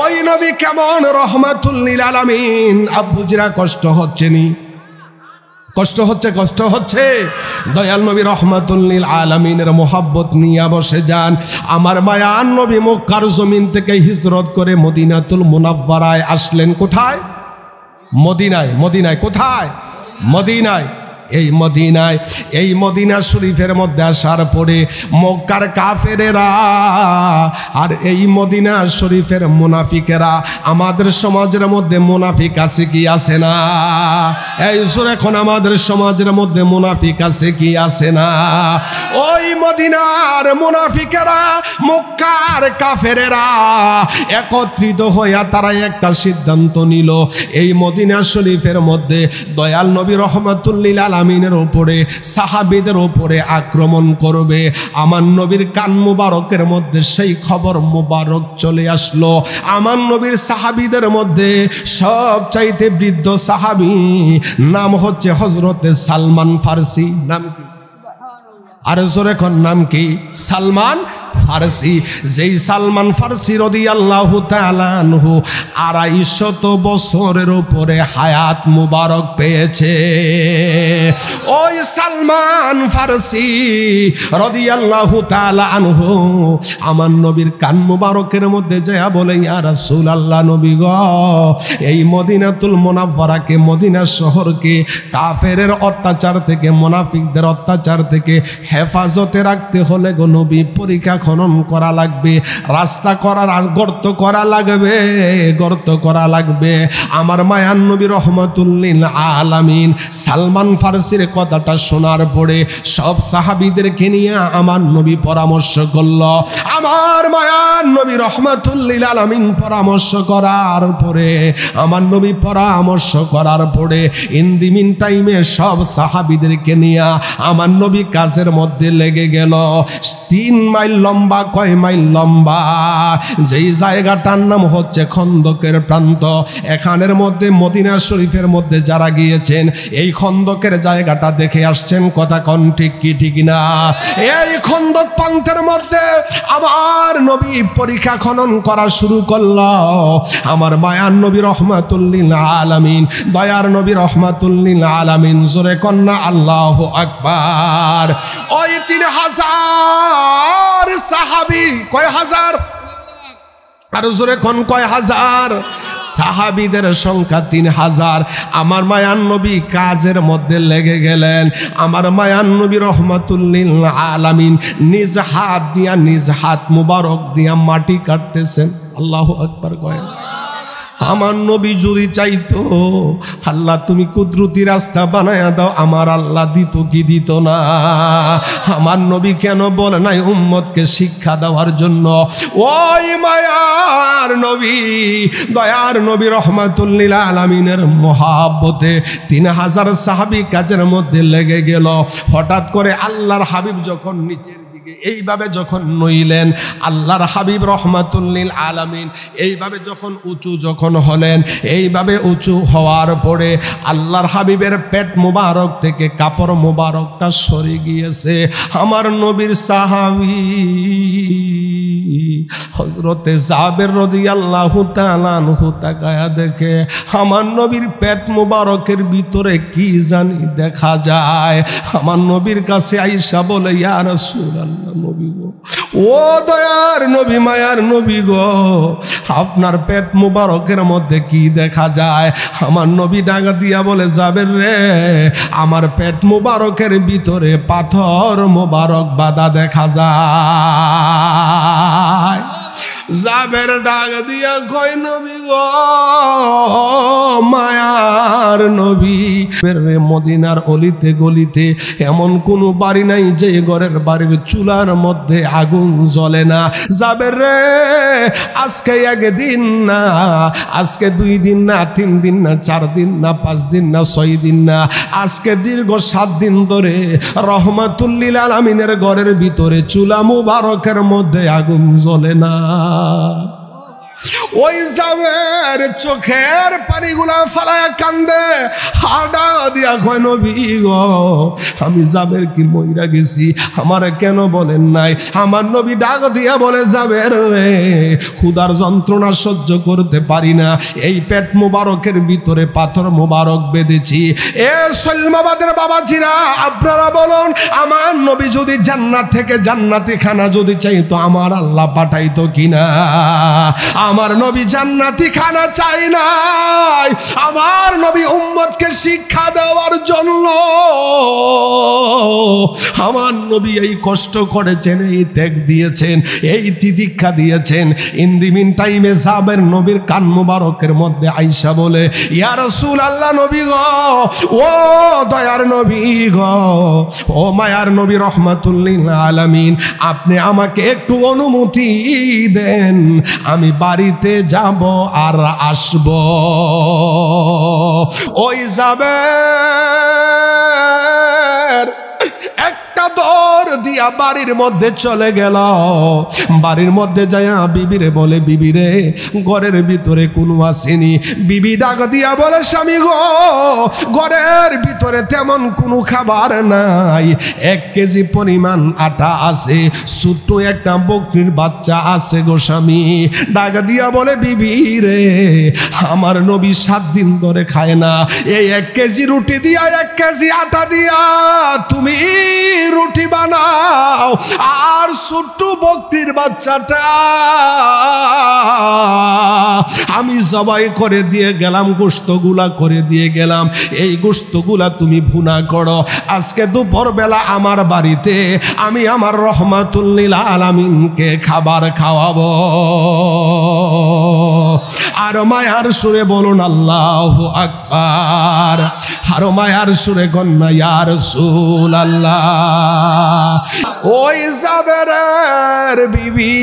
ওই নবী কেমন রহমাতুল্লিল আলামিন। আব্বুজিরা কষ্ট হচ্ছে নি? কষ্ট হচ্ছে, কষ্ট হচ্ছে। দয়াল নবী রহমাতুল্লিল আলামিনের মোহাব্বত নিয়ে বসে যান। আমার মায়ার নবী মক্কার জমিন থেকে হিজরত করে মদিনাতুল মুনাব্বারায় আসলেন। কোথায়? মদিনায়। মদিনায় কোথায়? মদিনায়। এই মদিনা শরীফের মধ্যে আসার পরে মক্কার কাফেরেরা আর এই মদিনা শরীফের মুনাফিকেরা, আমাদের সমাজের মধ্যে মুনাফিক আছে কি আছে না? এই এখন আমাদের সমাজের মধ্যে মুনাফিক আছে কি আছে না? ওই মদিনার মুনাফিকেরা মক্কার কাফেরেরা একত্রিত হইয়া তারা একটা সিদ্ধান্ত নিল, এই মদিনা শরীফের মধ্যে দয়াল নবী রহমাতুল্লিল আলামিনের উপরে সাহাবীদের উপরে আক্রমণ করবে। আমার নবীর কান মুবারকের মধ্যে সেই খবর মুবারক চলে আসলো। আমার নবীর সাহাবীদের মধ্যে সবচাইতে বৃদ্ধ সাহাবী নাম হচ্ছে হযরতে সালমান ফারসি। নাম কি? আর জোরে কোন নাম কি? সালমান ফারসি। যেই সালমান ফারসি রাদিয়াল্লাহু তাআলা আনহু 250 বছরের উপরে হায়াত মুবারক পেয়েছে। ওই সালমান ফারসি রাদিয়াল্লাহু তাআলা আনহু আমার নবীর কান মুবারকের মধ্যে যায় বলে, ইয়া রাসূলুল্লাহ, নবী গো, এই মদিনাতুল মুনাওয়ারাকে, মদিনা শহরকে কাফেরের অত্যাচার থেকে, মুনাফিকদের অত্যাচার থেকে হেফাজতে রাখতে হলে গো নবী পরীক্ষা খনন করা লাগবে, রাস্তা করার, গর্ত করা লাগবে, গর্ত করা লাগবে। আমার মায়ান নবী রহমাতুল লিল আলামিন সালমান ফারসির কথাটা শোনার পরে সব সাহাবীদেরকে নিয়ে আমার নবী পরামর্শ করল। আমার মায়ান নবী রহমাতুল লিল আলামিন পরামর্শ করার পরে, আমার নবী পরামর্শ করার পরে ইন দি মিন টাইমে সব সাহাবীদেরকে নিয়ে আমার নবী কাজের মধ্যে লেগে গেল। 3 মাইল লম্বা, কয় মাইল লম্বা, যেই জায়গাটার নাম হচ্ছে খন্দকের প্রান্ত। এখানের মধ্যে মদিনা শরীফের মধ্যে যারা গিয়েছেন এই খন্দকের জায়গাটা দেখে আসছেন, কথা কোন ঠিক কি ঠিক না? এই খন্দক প্রান্তের মধ্যে আমার নবী পরীক্ষা খনন করা শুরু করল। আমার মায়ার নবী রহমাতুল লিল আলামিন, দয়ার নবী রহমাতুল লিল আলামিন, জোরে কন্যা আল্লাহু আকবার। ওই 3000 সাহাবী, কয় হাজার? আর জোরে কোন কয় হাজার? সাহাবীদের সংখ্যা 3000। আমার মায়ান নবী কাজের মধ্যে লেগে গেলেন। আমার মায়ান নবী রহমাতুল লিল আলামিন নিজ হাত দিয়া, নিজ হাত মুবারক দিয়া মাটি কাটতেছেন। আল্লাহু আকবার কয়। আমার নবী যদি চাইতো, আল্লাহ তুমি কুদরতি রাস্তা বানায়া দাও, আমার আল্লাহ দিত কি দিত না? আমার নবী কেন বলে নাই উম্মতকে শিক্ষা দেওয়ার জন্য? ওই মায়ার নবী, দয়ার নবী রহমাতুল লিল আলামিনের মহাব্বতে 3000 সাহাবী কাজের মধ্যে লেগে গেল। হঠাৎ করে আল্লাহর হাবিব যখন নিচের এইভাবে যখন নইলেন, আল্লাহর হাবিব রহমাতুল লিল আলামিন এইভাবে যখন উঁচু যখন হলেন, এইভাবে উঁচু হওয়ার পরে আল্লাহর হাবিবের পেট মুবারক থেকে কাপড় মুবারকটা সরে গিয়েছে। আমার নবীর সাহাবী হযরতে জাবের রাদিয়াল্লাহু তাআলা আনহু তাকায়া দেখে আমার নবীর পেট মুবারকের ভিতরে কি জানি দেখা যায়। আমার নবীর কাছে আয়েশা বলে, ইয়া রাসূলুল্লাহ, নবী গো, ও দয়ার নবী, মায়ার নবী গো, আপনার পেট মুবারকের মধ্যে কি দেখা যায়? আমার নবী ডাকা দিয়া বলে, জাবের রে, আমার পেট মুবারকের ভিতরে পাথর মুবারক বাঁধা দেখা যায়। জাবের ডাক দিয়া কয়, নবী গো, মায়ার নবী, মদিনার অলিতে গলিতে এমন কোন বাড়ি নাই যে ঘরের বাড়ির চুলার মধ্যে আগুন জ্বলে না। জাবের রে, আজকে একদিন না, আজকে 2 দিন না, 3 দিন না, 4 দিন না, 5 দিন না, 6 দিন না, আজকে দীর্ঘ 7 দিন ধরে রহমাতুল লিল আলামিনের ঘরের ভিতরে চুলা মুবারকের মধ্যে আগুন জ্বলে না। ওই জাবের চোখের পানিগুলা ফালায়া কান্দে, হাডা দিয়া কয়, নবী গো, আমি জাবের কি মইরা গেছি, আমার কেন বলেন নাই? আমার নবী ডাক দিয়া বলে, জাবের রে, ক্ষুধার যন্ত্রণা সহ্য করতে পারি না, এই পেট মুবারকের ভিতরে পাথর মুবারক বেঁধেছি। এ সলমাবাদের বাবাজিরা, আপনারা বলুন, আমার নবী যদি জান্নাত থেকে জান্নাতি খানা যদি চাইতো, আমার আল্লাহ পাঠাইতো কিনা? আমার নবী জান্নাতি খানা চাই নাই, আমার নবী উম্মতকে শিক্ষা দেওয়ার জন্য আমার নবী এই কষ্ট করেছেন, এই ত্যাগ দিয়েছেন, এই তিতিক্ষা দিয়েছেন। ইন দি মিন টাইমে জাবের নবীর কান মুবারকের মধ্যে আয়েশা বলে, ইয়া রাসূলুল্লাহ, নবী গো, ও দয়ার নবী গো, ও মায়ার নবী রহমাতুল লিল আলামিন, আপনি আমাকে একটু অনুমতি দেন, আমি বাড়িতে যাব আর আসব। ওই জাবের একটা দৌড় দিয়া বাড়ির মধ্যে চলে গেল। বাড়ির মধ্যে যায়া বিবিরে বলে, বিবিরে ঘরের ভিতরে কোনো আসেনি। বিবি ডাক দিয়া বলে, স্বামী গো ঘরের ভিতরে তেমন কোনো খাবার নাই, 1 কেজি পরিমাণ আটা আছে, ছোট্ট একটা বকরির বাচ্চা আছে গো স্বামী। ডাক দিয়া বলে, বিবি রে আমার নবী 7 দিন ধরে খায় না, এই 1 কেজি রুটি দিয়া 1 কেজি আটা দিয়া তুমি রুটি বানাও, আর ছোট্ট বকরির বাচ্চাটা আমি জবাই করে দিয়ে গেলাম, গোশতগুলা করে দিয়ে গেলাম, এই গোশতগুলা তুমি ভুনা করো। আজকে দুপুর বেলা আমার বাড়িতে আমি আমার রহমাতুল লিল আলামিনকে খাবার খাওয়াবো। আর মায়ার সুরে বলুন আল্লাহু আকবার, আর মায়ার সুরে কন্যা ইয়া রাসূলুল্লাহ। ওই জাবেরের বিবি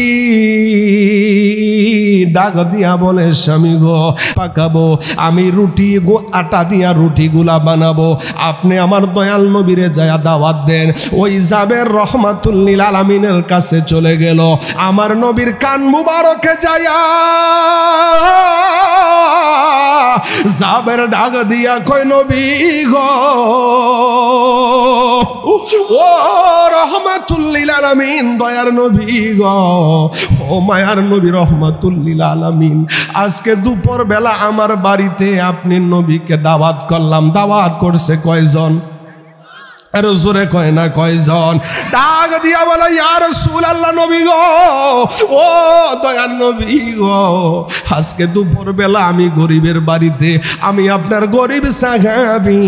ডাক দিয়া বলে, স্বামী গো পাকাবো আমি রুটি গো, আটা দিয়া রুটিগুলা বানাবো, আপনি আমার দয়াল নবীরে যায়া দাওয়াত দেন। ওই জাবের রহমাতুল লিল আলামিনের কাছে চলে গেল, আমার নবীর কান মুবারকে যায়া জাবের ডাক দিয়া কয়, নবী গো ও রহমাতুল লিল আলামিন, দয়ার নবী গো, ও মায়ার নবী রহমাতুল লিল আলামিন, আজকে দুপুর বেলা আমার বাড়িতে আপনি নবীকে দাওয়াত করলাম, দাওয়াত করছে কয়জন? আরো জোরে কয় না কয়জন? ডাক দিয়া বলে, ইয়া রাসূলুল্লাহ নবী গো, ও দয়ার নবী গো, আজকে দুপুর বেলা আমি গরিবের বাড়িতে, আমি আপনার গরিব সাহাবী,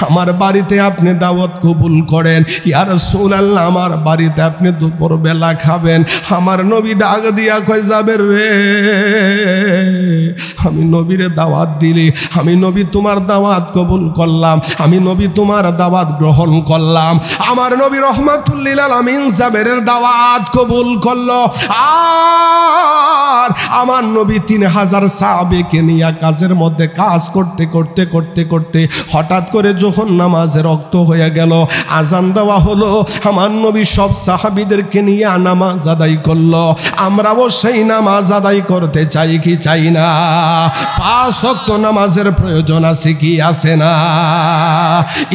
আমার বাড়িতে আপনি দাওয়াত কবুল করেন। ইয়া রাসূলুল্লাহ আমার বাড়িতে আপনি দুপুর বেলা খাবেন। আমার নবী ডাক দিয়া কয়, যাবের রে আমি নবীরে দাওয়াত দিলি, আমি নবী তোমার দাওয়াত কবুল করলাম, আমি নবী তোমার দাওয়াত গ্রহণ করলাম। আমার নবী রহমাতুল লিল আলামিন জাবেরের দাওয়াত কবুল করলো। আর আমার নবী 3000 সাহাবীকে নিয়ে কাজের মধ্যে কাজ করতে করতে করতে করতে হঠাৎ করে যখন নামাজে রক্ত হয়ে গেল, আজান দেওয়া হলো, আমার নবী সব সাহাবীদেরকে নিয়ে নামাজ আদায় করলো। আমরাও সেই নামাজ আদায় করতে চাই কি চাই না? 5 ওয়াক্ত নামাজের প্রয়োজন আছে কি আছে না?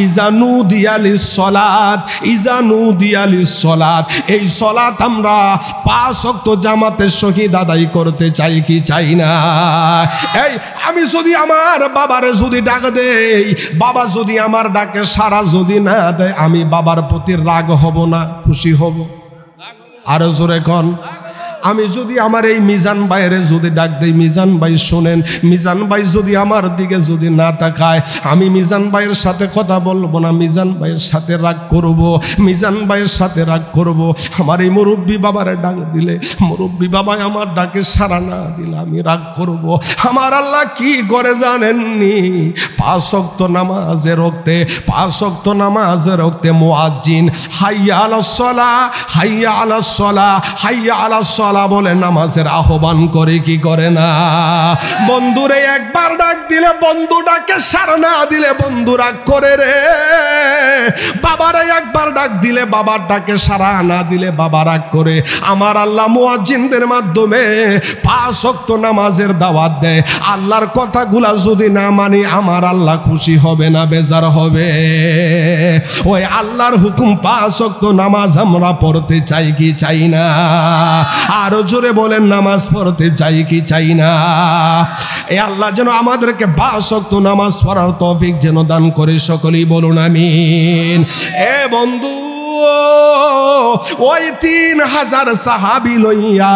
ইজানু দিয়ালিস সলাত, ইজানু দিয়ালিস সলাত, এই সলাত আমরা 5 ওয়াক্ত জামাতের সহিত আদায় করতে চাই কি চাই না? এই আমি যদি আমার বাবারে যদি ডাক দেই, বাবা যদি আমার ডাকে সাড়া যদি না দেয়, আমি বাবার প্রতি রাগ হব না খুশি হব? আরো জোরে কোন? আমি যদি আমার এই মিজান ভাইয়েরে যদি ডাক দেই, মিজান ভাই শোনেন, মিজান ভাই যদি আমার দিকে যদি না তাকায়, আমি মিজান ভাইয়ের সাথে কথা বলবো না, মিজান ভাইয়ের সাথে রাগ করব, মিজান ভাইয়ের সাথে রাগ করব। আমার এই মুরব্বী বাবারে ডাক দিলে, মুরব্বী বাবা আমার ডাকে সাড়া না দিলে আমি রাগ করব। আমার আল্লাহ কি করে জানেননি? 5 ওয়াক্ত নামাজে রক্তে, 5 ওয়াক্ত নামাজে রক্তে মুয়াজ্জিন হাইয়া আলাস সালাহ, হাইয়া আলাস সালাহ, হাইয়া আলাস সালাহ বলে নামাজের আহ্বান করে কি করে না? বন্ধুরে একবার ডাক দিলে বন্ধু ডাকে সাড়া না দিলে বন্ধু রাগ করে রে। বাবারে একবার ডাক দিলে বাবার ডাকে সাড়া না দিলে বাবা রাগ করে। আমার আল্লাহ মুয়াজ্জিনদের মাধ্যমে 5 ওয়াক্ত নামাজের দাওয়াত দেয়। আল্লাহর কথাগুলা যদি না মানি আমার আল্লাহ খুশি হবে না বেজার হবে? ওই আল্লাহর হুকুম 5 ওয়াক্ত নামাজ আমরা পড়তে চাই কি চাই না? আরো জোরে বলেন, নামাজ পড়তে চাই কি চাই না? এই আল্লাহ যেন আমাদেরকে 5 ওয়াক্ত নামাজ পড়ার তৌফিক যেন দান করে, সকলেই বলুন আমিন। এ বন্ধু, ওই 3000 সাহাবী লইয়া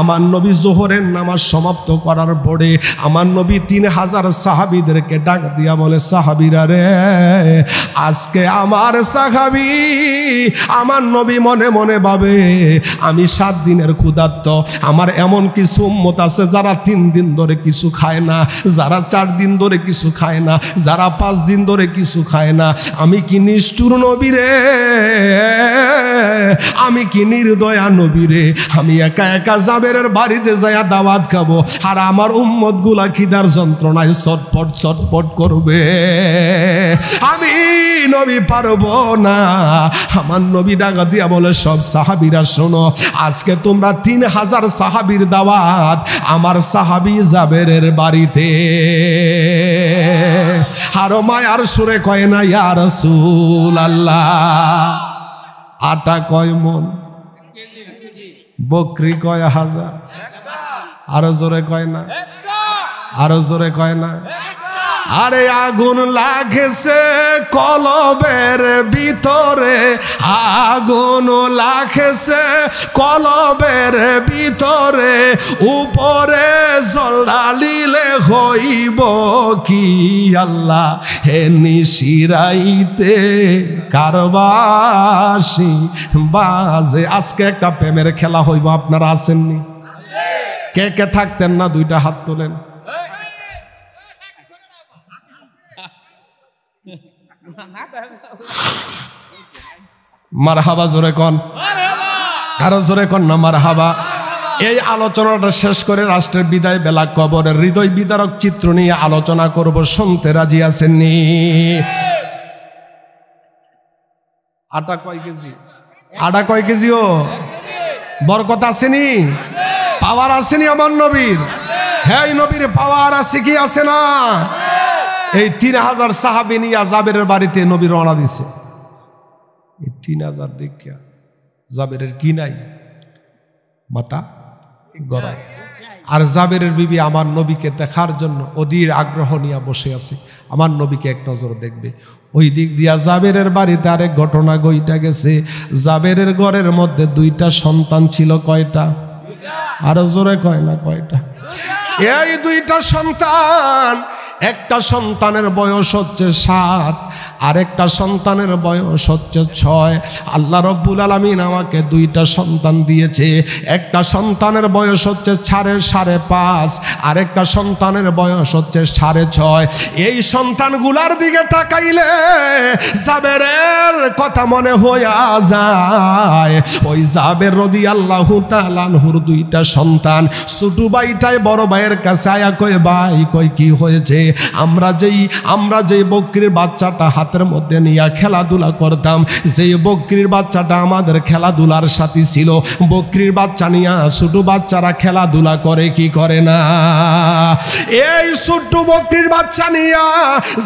আমার নবী যোহরের নামাজ সমাপ্ত করার পরে আমার নবী 3000 সাহাবীদেরকে ডাক দিয়া বলে, সাহাবীরা রে, আজকে আমার সাহাবী আমার নবী মনে মনে ভাবে আমি 7 দিনের ক্ষুধার্ত, আমার এমন কিছু উম্মত আছে যারা 3 দিন ধরে কিছু খায় না, যারা 4 দিন ধরে কিছু খায় না, যারা 5 দিন ধরে কিছু খায় না। আমি কি নিষ্ঠুর নবী রে? আমি কি নির্দয়া নবী রে, আমি একা একা জাবেরের বাড়িতে যাইয়া দাওয়াত খাবো আর আমার উম্মত গুলা খিদার যন্ত্রণায় ছটফট ছটফট করবে, আমি নবী পারবো না। আমার নবী ডাকা দিয়া বলে, সব সাহাবীরা শোনো, আজকে তোমরা 3000 সাহাবীর দাওয়াত আমার সাহাবী জাবেরের বাড়িতে। আরো মায়ার সুরে কয় না, ইয়া রাসূলুল্লাহ। আটা কয় মন, বকরি কয় হাজার, আরো জোরে কয় না, আরো জোরে কয় না। আরে আগুন লাগেছে কলবের ভিতরে, আগুন লাগেছে কলবের ভিতরে, উপরে জলালিলে হইব কি আল্লাহ, হে নিশিরাইতে কারবাসি বাজে। আজকে একটা প্রেমের খেলা হইব, আপনারা আসেননি? কে কে থাকতেন না? দুইটা হাত তোলেন। মারহাবা জোরে কন, আরো জোরে কন না মারহাবা। এই আলোচনাটা শেষ করে রাষ্ট্রের বিদায় বেলা কবরের হৃদয় বিদারক চিত্র নিয়ে আলোচনা করব। শুনতে রাজি আছেননি? আটা কয় কেজি? আটা কয় কেজি? ও বরকত আসেনি? পাওয়ার আসেনি আমার নবীর? হ্যাঁ, নবীর পাওয়ার আছে কি আছে না? এই 3000 সাহাবী নিয়ে জাবেরের বাড়িতে নবী রওনা দিছে। এই 3000 দেখিয়া জাবেরের কি নাই, মাথা গরম। আর জাবেরের বিবি আমার নবীকে দেখার জন্য অধীর আগ্রহ নিয়ে বসে আছে, আমার নবীকে এক নজর দেখবে। ওই দিক দিয়া জাবেরের বাড়িতে আরেক ঘটনা ঘইটা গেছে। জাবেরের ঘরের মধ্যে 2টা সন্তান ছিল। কয়টা? আরো জোরে কয় না, কয়টা? এই 2টা সন্তান, একটা সন্তানের বয়স হচ্ছে 7, আরেকটা সন্তানের বয়স হচ্ছে 6। আল্লাহ রব্বুল আলামিন আমাকে 2টা সন্তান দিয়েছে। একটা সন্তানের বয়স হচ্ছে 5.5, আরেকটা সন্তানের বয়স হচ্ছে 6.5। এই সন্তানগুলার দিকে তাকাইলে জাবেরের কথা মনে হইয়া যায়। ওই জাবের রাদিয়াল্লাহু তাআলা আনহুর 2টা সন্তান, ছোট ভাইটাই বড় ভাইয়ের কাছে আয়া কয়, ভাই কই কি হয়েছে? আমরা যেই বকরির বাচ্চাটা হাতের মধ্যে নিয়ে খেলাধুলা করতাম, যেই বকরির বাচ্চাটা আমাদের খেলাধুলার সাথী ছিল, বকরির বাচ্চা নিয়ে ছোট বাচ্চারা খেলাধুলা করে কি করে না? এই ছোট বকরির বাচ্চা নিয়ে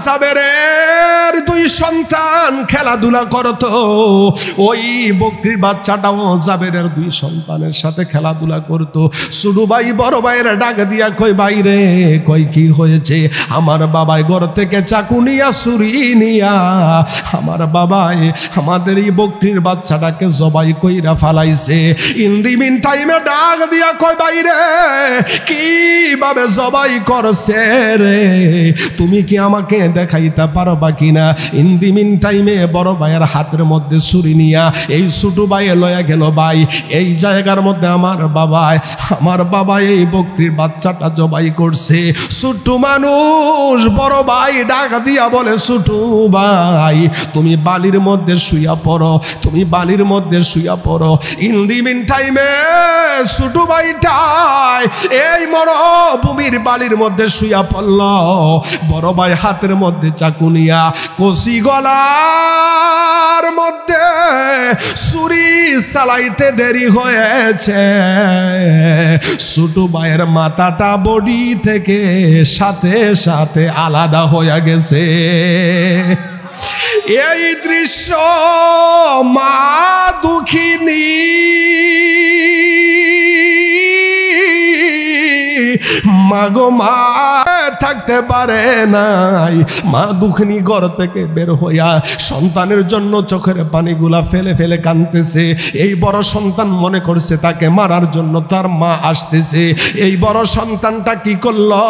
জাবেরের 2 সন্তান খেলাধুলা করত। ওই বকরির বাচ্চাটাও জাবেরের 2 সন্তানের সাথে খেলাধুলা করত। ছোট ভাই বড় ভাইয়ের ডাক দিয়া কই, ভাই রে কই কি হয়েছে? আমার বাবাই ঘর থেকে চাকু নিয়া ছুরি নিয়া আমার বাবাই আমাদের এই বকরির বাচ্চাটাকে জবাই কইরা ফালাইছে। ইন দি মিন টাইমে ডাক দিয়া কই, বাইরে কিভাবে জবাই করছে রে, তুমি কি আমাকে দেখাইতে পারবা কিনা? ইন দি মিন টাইমে বড় ভাইয়ের হাতের মধ্যে ছুরি নিয়া এই ছোট ভাইয়ে লয়া গেল, ভাই এই জায়গার মধ্যে আমার বাবা এই বকরির বাচ্চাটা জবাই করছে। ছোট মানুষ বড় ভাই ডাক দিয়া বলে, ছোট ভাই তুমি বালির মধ্যে শুইয়া পড়ো, তুমি বালির মধ্যে শুইয়া পড়ো। ইন দি মিন টাইমে ছোট ভাইটাই এই মরুভূমির বালির মধ্যে শুইয়া পড়ল। বড় ভাই হাতের মধ্যে চাকু নিয়া কচি গলার মধ্যে ছুরি চালাইতে দেরি হয়েছে। ছোট ভাইয়ের মাথাটা বডি থেকে সাথে সাথে আলাদা হয়ে গেছে। এই দৃশ্য মা দুঃখিনী মাগো মা থাকতে পারে নাই। মা দুঃখিনী ঘর থেকে বের হইয়া সন্তানের জন্য চোখের পানিগুলা ফেলে ফেলে কাঁদতেছে। এই বড় সন্তান মনে করছে তাকে মারার জন্য তার মা আসতেছে। এই বড় সন্তানটা কি করলো,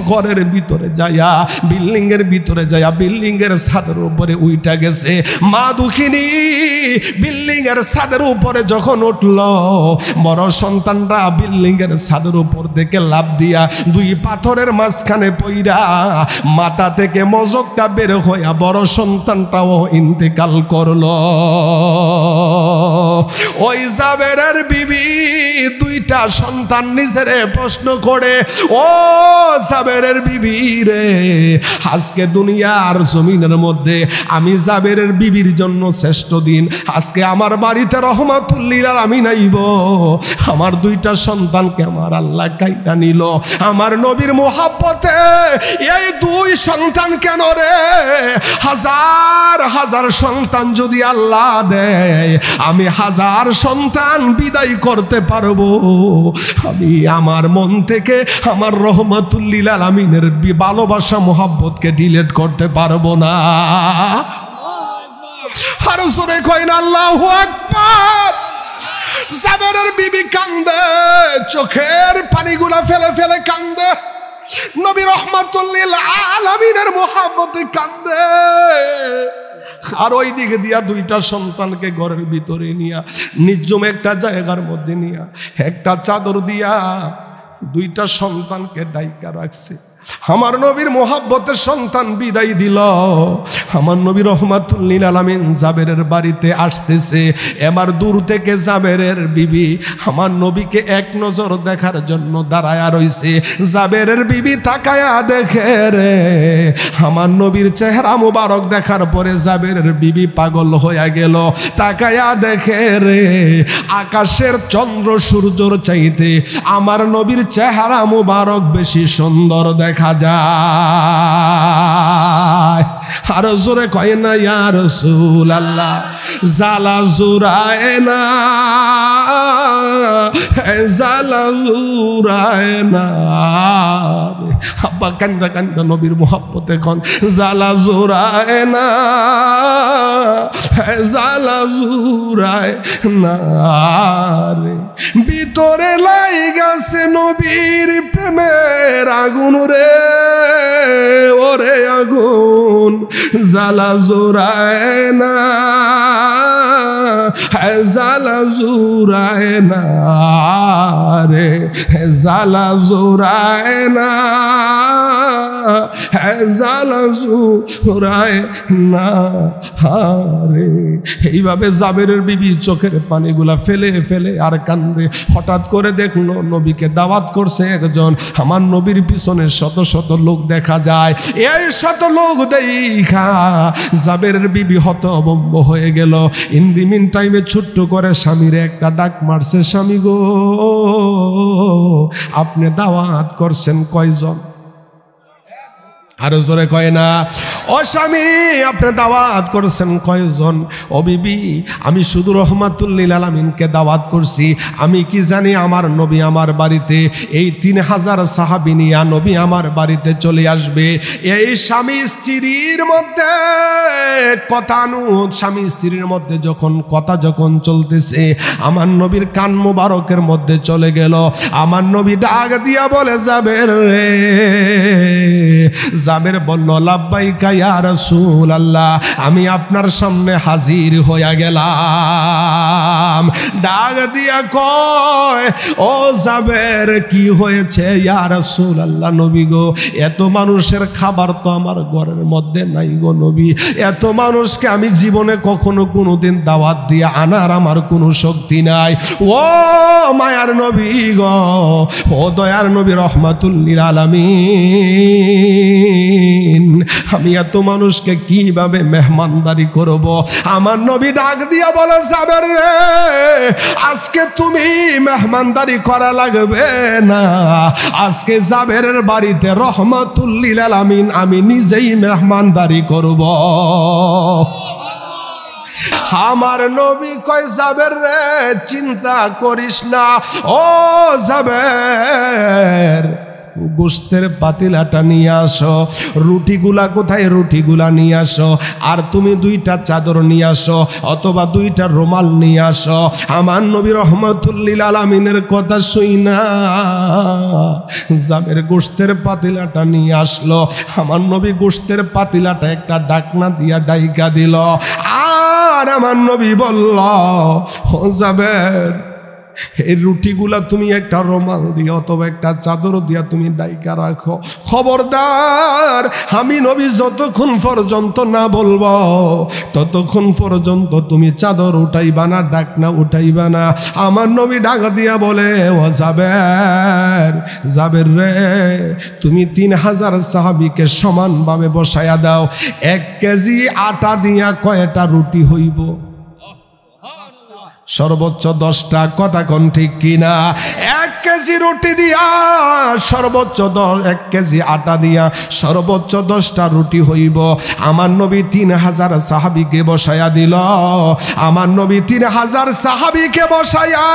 ঘরের ভিতরে যাইয়া বিল্ডিং এর ভিতরে যাইয়া বিল্ডিং এর ছাদের উপরে উইঠা গেছে। মা দুঃখিনী বিল্ডিং এর ছাদের উপরে যখন উঠলো, বড় সন্তানরা বিল্ডিং এর ছাদের উপর থেকে থেকে লাফ দিয়া দুই পাথরের মাঝখানে পইরা মাথা থেকে মজকটা বের হইয়া বড় সন্তানটাও ইন্তেকাল করলো। ওই জাবেরের বিবি দুইটা সন্তান নিজেরে প্রশ্ন করে, ও জাবেরের বিবি রে, আজকে দুনিয়ার জমিনের মধ্যে আমি জাবেরের বিবির জন্য শ্রেষ্ঠ দিন। আজকে আমার বাড়িতে রহমাতুল লিল আলামিন আইব, আমার দুইটা সন্তানকে আমার আল্লাহ কাইটা নিল। আমার নবীর মোহাব্বতে এই দুই সন্তান কেন রে, হাজার হাজার সন্তান যদি আল্লাহ দেয় আমি হাজার সন্তান বিদায় করতে পারবো, আমি আমার মন থেকে আমার রহমাতুল লিল আলামিনের ভালোবাসা মোহাব্বতকে ডিলিট করতে পারবো না। আর জোরে কয় না আল্লাহু আকবার। জাবেরের বিবি কান্দে, চোখের পানিগুলা ফেলে ফেলে কান্দে, নবী রহমাতুল লিল আলামিনের মোহাব্বতে কান্দে। আর ওই দিকে দিয়া দুইটা সন্তানকে ঘরের ভিতরে নিয়া নির্জম একটা জায়গার মধ্যে নিয়া একটা চাদর দিয়া দুইটা সন্তানকে ডাইকা রাখছে। আমার নবীর মোহাব্বতের সন্তান বিদায় দিল। আমার নবী রহমাতুল লিল আলামিন জাবেরের বাড়িতে আসতেছে। এবার দূর থেকে জাবেরের বিবি আমার নবীকে এক নজর দেখার জন্য দাঁড়ায়া রইছে। জাবেরের বিবি তাকায়া দেখে রে, আমার নবীর চেহারা মুবারক দেখার পরে জাবেরের বিবি পাগল হয়ে গেল। তাকায়া দেখে রে, আকাশের চন্দ্র সূর্যর চাইতে আমার নবীর চেহারা মুবারক বেশি সুন্দর দেখা যায়। আর জোরে কয় না ইয়া রাসূলুল্লাহ, জালা জুরায় না, জালা জুরায় না। আব্বা কান্দা কান্দা নবীর মোহাব্বতে কোন জালা জুরায় না, জালা জুরায় না রে। ভিতরে লাইগাছে নবীর প্রেমের আগুন রে, ওরে আগুন জালা জোরায় না, জালা জোরায় না রে, জালা জোরায় না, জালা জোরায় না রে। এইভাবে জাবেরের বিবি চোখের পানিগুলা ফেলে ফেলে আর কান্দে। হঠাৎ করে দেখলো নবীকে দাওয়াত করছে একজন। আমার নবীর পিছনে শত শত লোক দেখা যায়। এই শত লোক দেখা জাবেরের বিবি হতভম্ব হয়ে গেল। ইন দি মিন টাইমে ছোট্ট করে স্বামীর একটা ডাক মারছে, স্বামী গো, আপনি দাওয়াত করছেন কয়জন? আরো জোরে কয় না, ও স্বামী আপনি দাওয়াত করছেন কয়জন? ও বিবি, আমি শুধু রহমাতুল লিল আলামিনকে দাওয়াত করছি। আমি কি জানি আমার নবী আমার বাড়িতে এই 3000 সাহাবী নিয়ে নবী আমার বাড়িতে চলে আসবে। এই স্বামী স্ত্রীর মধ্যে স্বামী স্ত্রীর মধ্যে যখন কথা চলতেছে, আমার নবীর কান মোবারকের মধ্যে চলে গেল। আমার নবী ডাক দিয়া বলে, জাবের রে। জাবের বলল, লাব্বাইকা ইয়া রাসূলুল্লাহ, আমি আপনার সামনে হাজির হয়ে গেলাম। ডাক দিয়া কয়, ও জাবের কি হয়েছে? ইয়া রাসূলুল্লাহ, নবী গো, এত মানুষের খাবার তো আমার ঘরের মধ্যে নাই গো নবী। এত মানুষকে আমি জীবনে কখনো কোনোদিন দাওয়াত দিয়ে আনার আমার কোনো শক্তি নাই। ও মায়ার নবী গো, ও দয়ার নবী রহমাতুল লিল আলামিন, আমি এত মানুষকে কিভাবে মেহমানদারি করব? আমার নবী ডাক দিয়া বলে, জাবের রে, আজকে তুমি মেহমানদারি করা লাগবে না। আজকে জাবেরের বাড়িতে রহমাতুল লিল আলামিন আমি নিজেই মেহমানদারি করব। আমার নবী কয়, জাবের রে, চিন্তা করিস না। ও জাবের, গোস্তের পাতিলাটা নিয়ে আসো। রুটিগুলা কোথায়? রুটিগুলা নিয়ে আসো। আর তুমি 2টা চাদর নিয়ে আসো, অথবা 2টা রুমাল নিয়ে আসো। আমার নবী রহমাতুল লিল আলামিনের কথা শুইনা জাবের গোস্তের পাতিলাটা নিয়ে আসলো। আমার নবী গোস্তের পাতিলাটা একটা ডাকনা দিয়া ডাইকা দিল। আর আমার নবী বলল, ও জাবের, এই রুটিগুলা তুমি একটা রুমাল দিয়ে অথবা একটা চাদর দিয়া তুমি ডাইকা রাখো। খবরদার, আমি নবী যতক্ষণ পর্যন্ত না বলবো ততক্ষণ পর্যন্ত তুমি চাদর উঠাইবা না, ডাকনা উঠাইবা না। আমার নবী ডাক দিয়া বলে, ও জাবের, জাবের রে, তুমি 3000 সাহাবীকে সমানভাবে বসায়া দাও। 1 কেজি আটা দিয়া কয়টা রুটি হইব? সর্বোচ্চ 10টা। কথা কোন ঠিক কিনা? 1 কেজি রুটি দিয়া সর্বোচ্চ 1 কেজি আটা দিয়া সর্বোচ্চ 10টা রুটি হইব। আমার নবী 3000 সাহাবীকে বসায়া দিল। আমার নবী 3000 সাহাবীকে বসায়া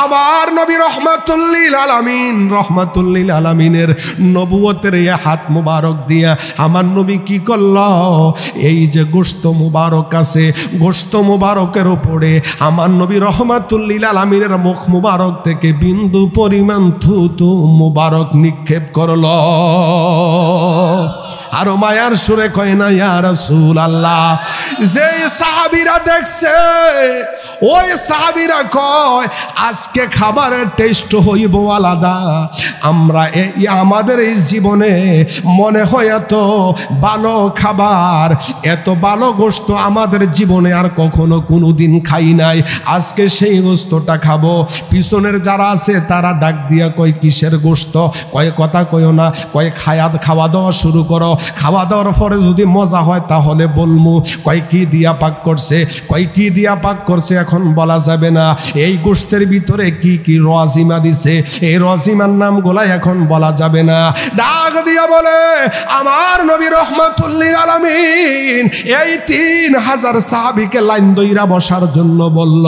আমার নবী রহমাতুল্লিল আলামিন, রহমাতুল্লিল আলামিনের নবুয়তের এই হাত মুবারক দিয়া আমার নবী কি করল? এই যে গোশত মুবারক আছে, গোশত মুবারকের উপরে আমার নবী রহমাতুল্লিল আলামিনের মুখ মুবারক থেকে বিন্দু পরিমাণ থুতু মুবারক নিক্ষেপ করল। আরো মায়ার সুরে কয় না, ইয়া রাসূলুল্লাহ। যে সাহাবীরা দেখছে ওই সাহাবীরা কয়, আজকে খাবারের টেস্ট হইব আলাদা। আমরা আমাদের এই জীবনে মনে হয় এত ভালো খাবার, এত ভালো গোশত আমাদের জীবনে আর কখনো কোনোদিন খাই নাই। আজকে সেই গোশতটা খাবো। পিছনের যারা আছে তারা ডাক দিয়া কয়, কিসের গোশত? কয় কথা কয়ও না, কয় খাওয়া দাওয়া শুরু করো। খাওয়া দাওয়ার পরে যদি মজা হয় তাহলে বলমু। কয় কি দিয়া পাক করছে? কয় কি দিয়া পাক করছে এখন বলা যাবে না। এই গোশতের ভিতরে কি কি রজিমা দিছে, এই রজিমার নামগুলা এখন বলা যাবে না। ডাক দিয়া বলে, আমার নবী রহমাতুল্লিল আলামিন এই 3000 সাহাবীকে লাইন দইরা বসার জন্য বলল।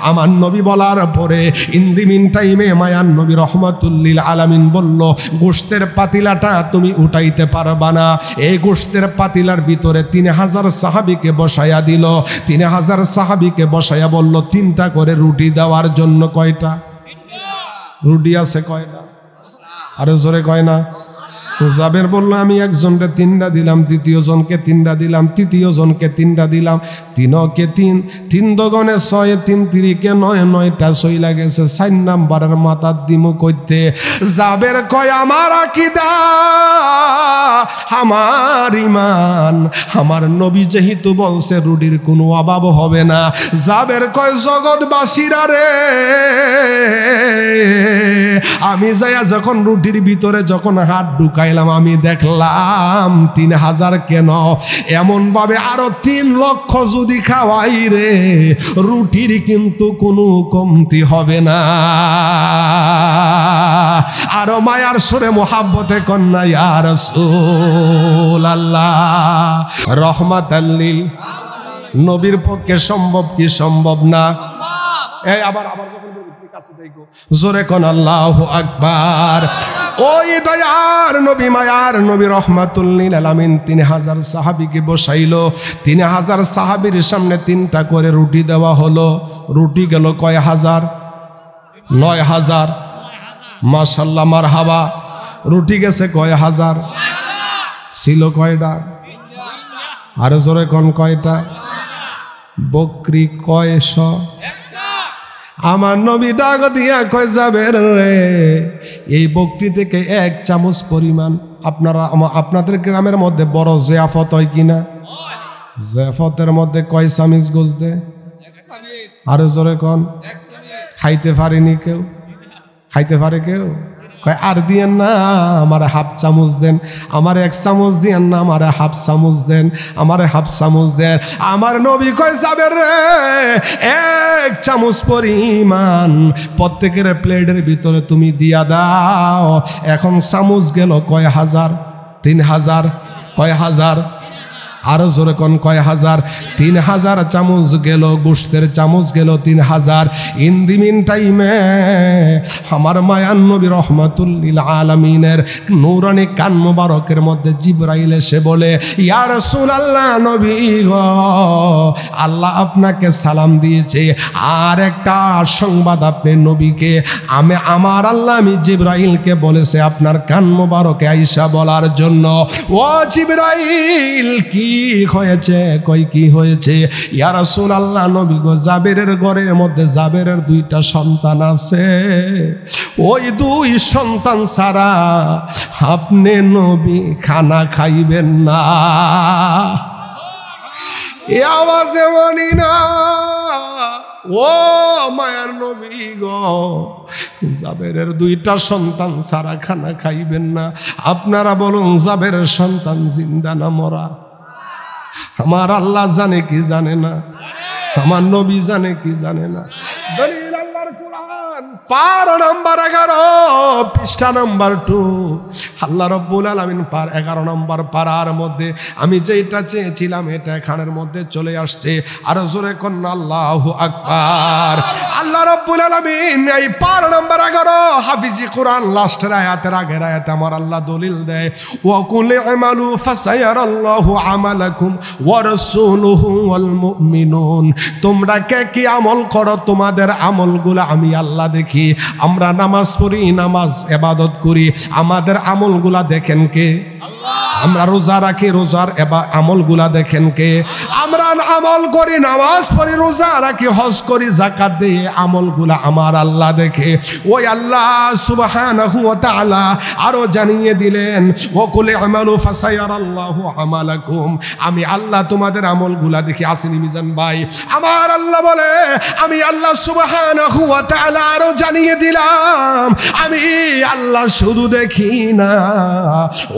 আমার নবী বলার পরে ইন দি মিন টাইমে মায়ার নবী রহমাতুল্লিল আলামিন বলল, গোশতের পাতিলাটা তুমি উঠাইতে পারবা না। এই গোশতের পাতিলার ভিতরে 3000 সাহাবীকে বসায়া দিল। 3000 সাহাবীকে বসায়া বলল 3টা করে রুটি দেওয়ার জন্য। কয়টা রুটি আছে? কয়টা? আরো জোরে কয় না? জাবের বলল, আমি একজনকে 3টা দিলাম, দ্বিতীয় জনকে 3টা দিলাম, তৃতীয় জনকে 3টা দিলাম। 3কে 3, 3 দগনে 6, 3 তিরিকে 9, 9টা সইলা গেছে। 4 নাম্বারের মাথার দিমু কইতে। জাবের কয়, আমার আকীদা, আমার ঈমান, আমার নবী যেহেতু বলছে রুটির কোনো অভাব হবে না। জাবের কয়, জগৎবাসীরা রে, আমি যাইয়া যখন রুটির ভিতরে যখন হাত ঢুকাইলাম, আমি দেখলাম 3000 কেন, এমন ভাবে আরো 3 লক্ষ যদি খাওয়াই রে, রুটির কিন্তু কোনো কমতি হবে না। আরো মায়ার সুরে মোহাব্বতে কন্যা, ইয়া রাসূলুল্লাহ। রহমাতাল লিল নবীর পক্ষে সম্ভব কি সম্ভব না? এই আবার জোরে কোন আল্লাহু আকবার। ওই দয়ার নবী, মায়ার নবী রহমাতুল্লিল আলামিন 3000 সাহাবীকে বসাইলো। 3000 সাহাবীর সামনে 3টা করে রুটি দেওয়া হলো। রুটি গেল কয় হাজার? 9000। মাশাআল্লাহ, মারহাবা। রুটি গেছে কয় হাজার? ছিল কয়টা? আরো জোরে কোন কয়টা? বকরি কয়শ? আমার নবী ডাক দিয়া কয়, যাবের রে, এই বকরি থেকে 1 চামচ পরিমাণ। আপনাদের গ্রামের মধ্যে বড় জিয়াফত হয় কিনা? জিয়াফতের মধ্যে কয় চামিচ গোস দে? আরো জোরে কোন। খাইতে পারেনি কেউ? খাইতে পারে কেউ? কয় আর দিয়েন না, আমার 1/2 চামচ দেন। আমার 1 চামচ দিয়েন না, আমার 1/2 চামচ দেন। আমার 1/2 চামচ দেন। আমার নবী কয়, যাবে রে, 1 চামচ পরিমাণ প্রত্যেকের প্লেটের ভিতরে তুমি দিয়া দাও। এখন চামচ গেল কয় হাজার? 3000। কয় হাজার? আরো জোরে কোন কয় হাজার? 3000 চামচ গেল, গোশতের চামচ গেল 3000। ইন দি মিন টাইমে আমার মায়ার নবী রহমাতুল্লিল আলামিনের নূরানি কান মুবারকের মধ্যে জিবরাইল এসে বলে, ইয়া রাসূলুল্লাহ, নবী গো, আল্লাহ আপনাকে সালাম দিয়েছে। আর একটা সংবাদ আপনি নবীকে, আমার আল্লাহ আমি জিবরাইলকে বলেছে আপনার কান মুবারকে আইসা বলার জন্য। ও জিবরাইল, কি হয়েছে? কই কি হয়েছে? ইয়া রাসূলুল্লাহ, নবী গো, জাবেরের ঘরের মধ্যে জাবেরের 2টা সন্তান আছে, ওই 2 সন্তান ছাড়া আপনি নবী খানা খাইবেন না। এ আওয়াজে মানি না, ও মায়ার নবী গো, জাবেরের 2টা সন্তান ছাড়া খানা খাইবেন না। আপনারা বলুন, জাবেরের সন্তান জিন্দা না মরা? আমার আল্লাহ জানে কি জানে না? আমার নবী জানে কি জানে না? দলিল আল্লাহর কোরআন, পার নাম্বার 11, পৃষ্ঠা নাম্বার 2। আল্লাহ রাব্বুল আলামিন 11 নম্বর পারার মধ্যে আমি যেটা চেয়েছিলাম এটা এখানের মধ্যে চলে আসছে। আর জোরে কন্না আল্লাহু আকবার। আল্লাহ রাব্বুল আলামিন এই পার নাম্বার 11 হাফিজি কোরআন লাস্টের আয়াতের আগের আয়াতে আমার আল্লাহ দলিল দেয়, ওয়া কুল আমালু ফাসায়ারাল্লাহু আমালাকুম ওয়া রাসূলুহু ওয়াল মুমিনুন। তোমরা কে কি আমল করো, তোমাদের আমলগুলো আমি আল্লাহ দেখি। আমরা নামাজ পড়ি, নামাজ ইবাদত করি, আমাদের আমলগুলা দেখেন কে? আমরা রোজা রাখি, রোজার আমলগুলা দেখেন কে? আমরা আমল করি, নামাজ পড়ি, রোজা রাখি, হজ করি, যাকাত দেই, আমলগুলা আমার আল্লাহ দেখে। ওই আল্লাহ সুবহানাহু ওয়া তাআলা আরো জানিয়ে দিলেন, ওয়া কুল আমালু ফাসায়ারাল্লাহু আমালাকুম। আমি আল্লাহ তোমাদের আমলগুলা দেখি। আসেনি মিজান ভাই? আমার আল্লাহ বলে, আমি আল্লাহ সুবহানাহু ওয়া তাআলা আরো জানিয়ে দিলাম, আমি আল্লাহ শুধু দেখি না,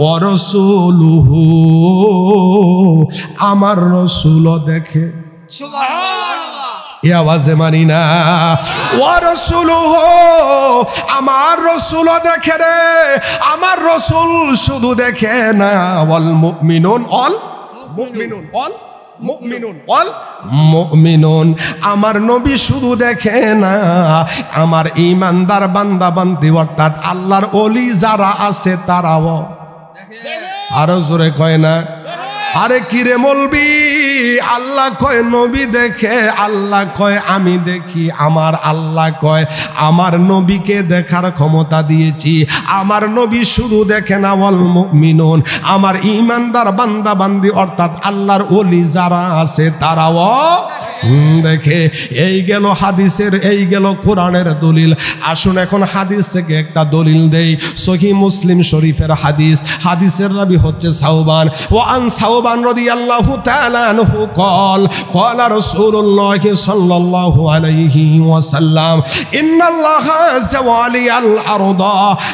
ওয়া রাসূলুহু, আমার রাসূলও দেখে। সুবহানাল্লাহ। এই আওয়াজে মানি না? ওয়া রাসূলুহু, আমার রাসূলও দেখে রে। আমার রাসূল শুধু দেখে না, ওয়াল মুমিনুন, অল মুমিনুন, অল মুমিনুন, অল মুমিনুন। আমার নবী শুধু দেখে না, আমার ঈমানদার বান্দা বান্দি অর্থাৎ আল্লাহর ওলি যারা আছে তারাও আরো জোরে কয় না? আরে কিরে মলবি, আল্লাহ কয় নবী দেখে, আল্লাহ কয় আমি দেখি। আমার আল্লাহ কয় আমার নবীকে দেখার ক্ষমতা দিয়েছি। আমার নবী শুধু দেখে না, ওয়াল মুমিনুন, আমার ঈমানদার বান্দা বান্দি অর্থাৎ আল্লাহর ওলি যারা আছে তারাও দেখে। এই গেল হাদিসের, এই গেল কোরআনের দলিল। আসুন এখন হাদিস থেকে একটা দলিল দেই। সহিহ মুসলিম শরীফের হাদিস, হাদিসের রাবি হচ্ছে সাওবান। ওয়া আন সাওবান রাদিয়াল্লাহু তাআলা আনহু قال قال رسول الله صلى الله عليه وسلم ان الله زوالي الارض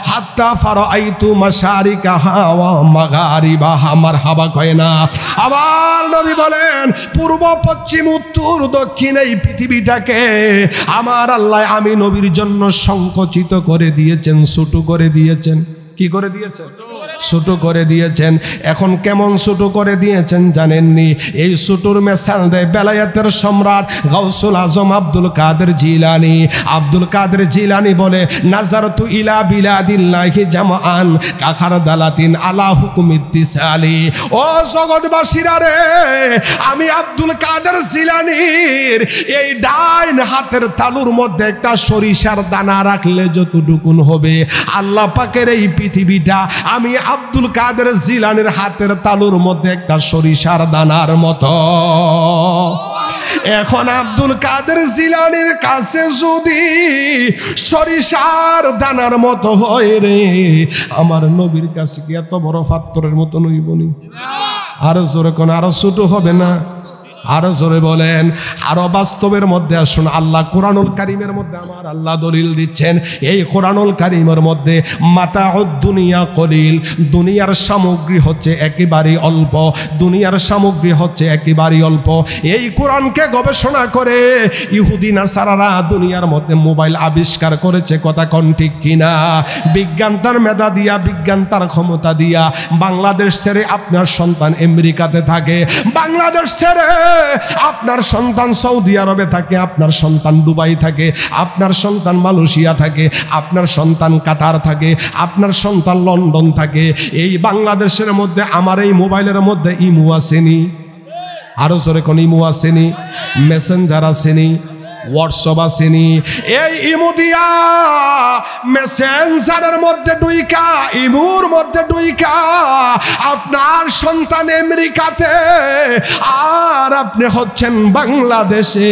حتى فرأيت مشارقها ومغاربها। মারহাবা কয় না? আমার নবী বলেন, পূর্ব পশ্চিম উত্তর দক্ষিণ এই পৃথিবীটাকে আমার আল্লাহ আমি নবীর জন্য সংকুচিত করে দিয়েছেন, ছোট করে দিয়েছেন। কি করে দিয়েছেন? ছোট করে দিয়েছেন। এখন কেমন ছোট করে দিয়েছেন জানেননি? এই ছোটর মেসাল দেয় বেলায়েতের সম্রাট গাউসুল আজম আব্দুল কাদের জিলানী। আব্দুল কাদের জিলানী বলে, নাজারতু ইলা বিলাদিল্লাহি জামআন কাখার দালাতিন আলা হুকুমিত্তিসালি। ও জগৎবাসীরা রে, আমি আব্দুল কাদের জিলানীর এই ডাইন হাতের তালুর মধ্যে একটা সরিষার দানা রাখলে যতটুকুন হবে, আল্লাহ পাকের এই পৃথিবীটা আমি আব্দুল কাদের জিলানীর হাতের তালুর মধ্যে একটা সরিষার দানার মতো। এখন আব্দুল কাদের জিলানীর কাছে যদি সরিষার দানার মতো হয় রে, আমার নবীর কাছে কি এত বড় পাথরের মতো নইবনি? আরো জোরে কোন, আরো ছোট হবে না? আরো জোরে বলেন। আরো বাস্তবের মধ্যে আসুন, আল্লাহ কোরআনুল কারীমের মধ্যে আমার আল্লাহ দলিল দিচ্ছেন। এই কোরআনুল কারীমের মধ্যে মাতাউদ দুনিয়া কলিল, দুনিয়ার সামগ্রী হচ্ছে একেবারেই অল্প, দুনিয়ার সামগ্রী হচ্ছে একেবারেই অল্প। এই কোরআনকে গবেষণা করে ইহুদি নাসারারা দুনিয়ার মধ্যে মোবাইল আবিষ্কার করেছে। কথা কোন ঠিক কিনা? বিজ্ঞান তার মেধা দিয়া, বিজ্ঞান তার ক্ষমতা দিয়া বাংলাদেশ ছেড়ে আপনার সন্তান আমেরিকাতে থাকে, বাংলাদেশ ছেড়ে আপনার সন্তান সৌদি আরবে থাকে, আপনার সন্তান দুবাই থাকে, আপনার সন্তান মালয়েশিয়া থাকে, আপনার সন্তান কাতার থাকে, আপনার সন্তান লন্ডন থাকে। এই বাংলাদেশের মধ্যে আমার এই মোবাইলের মধ্যে ইমো আসেনি? আরো জোরে কোন ইমো আসেনি? মেসেঞ্জার আসেনি? হোয়াটসঅ্যাপ আসেনি, এই ইমো দিয়া মেসেঞ্জারের মধ্যে ডুইকা, ইমুর মধ্যে ডুইকা আপনার সন্তান আমেরিকাতে আর আপনি হচ্ছেন বাংলাদেশে।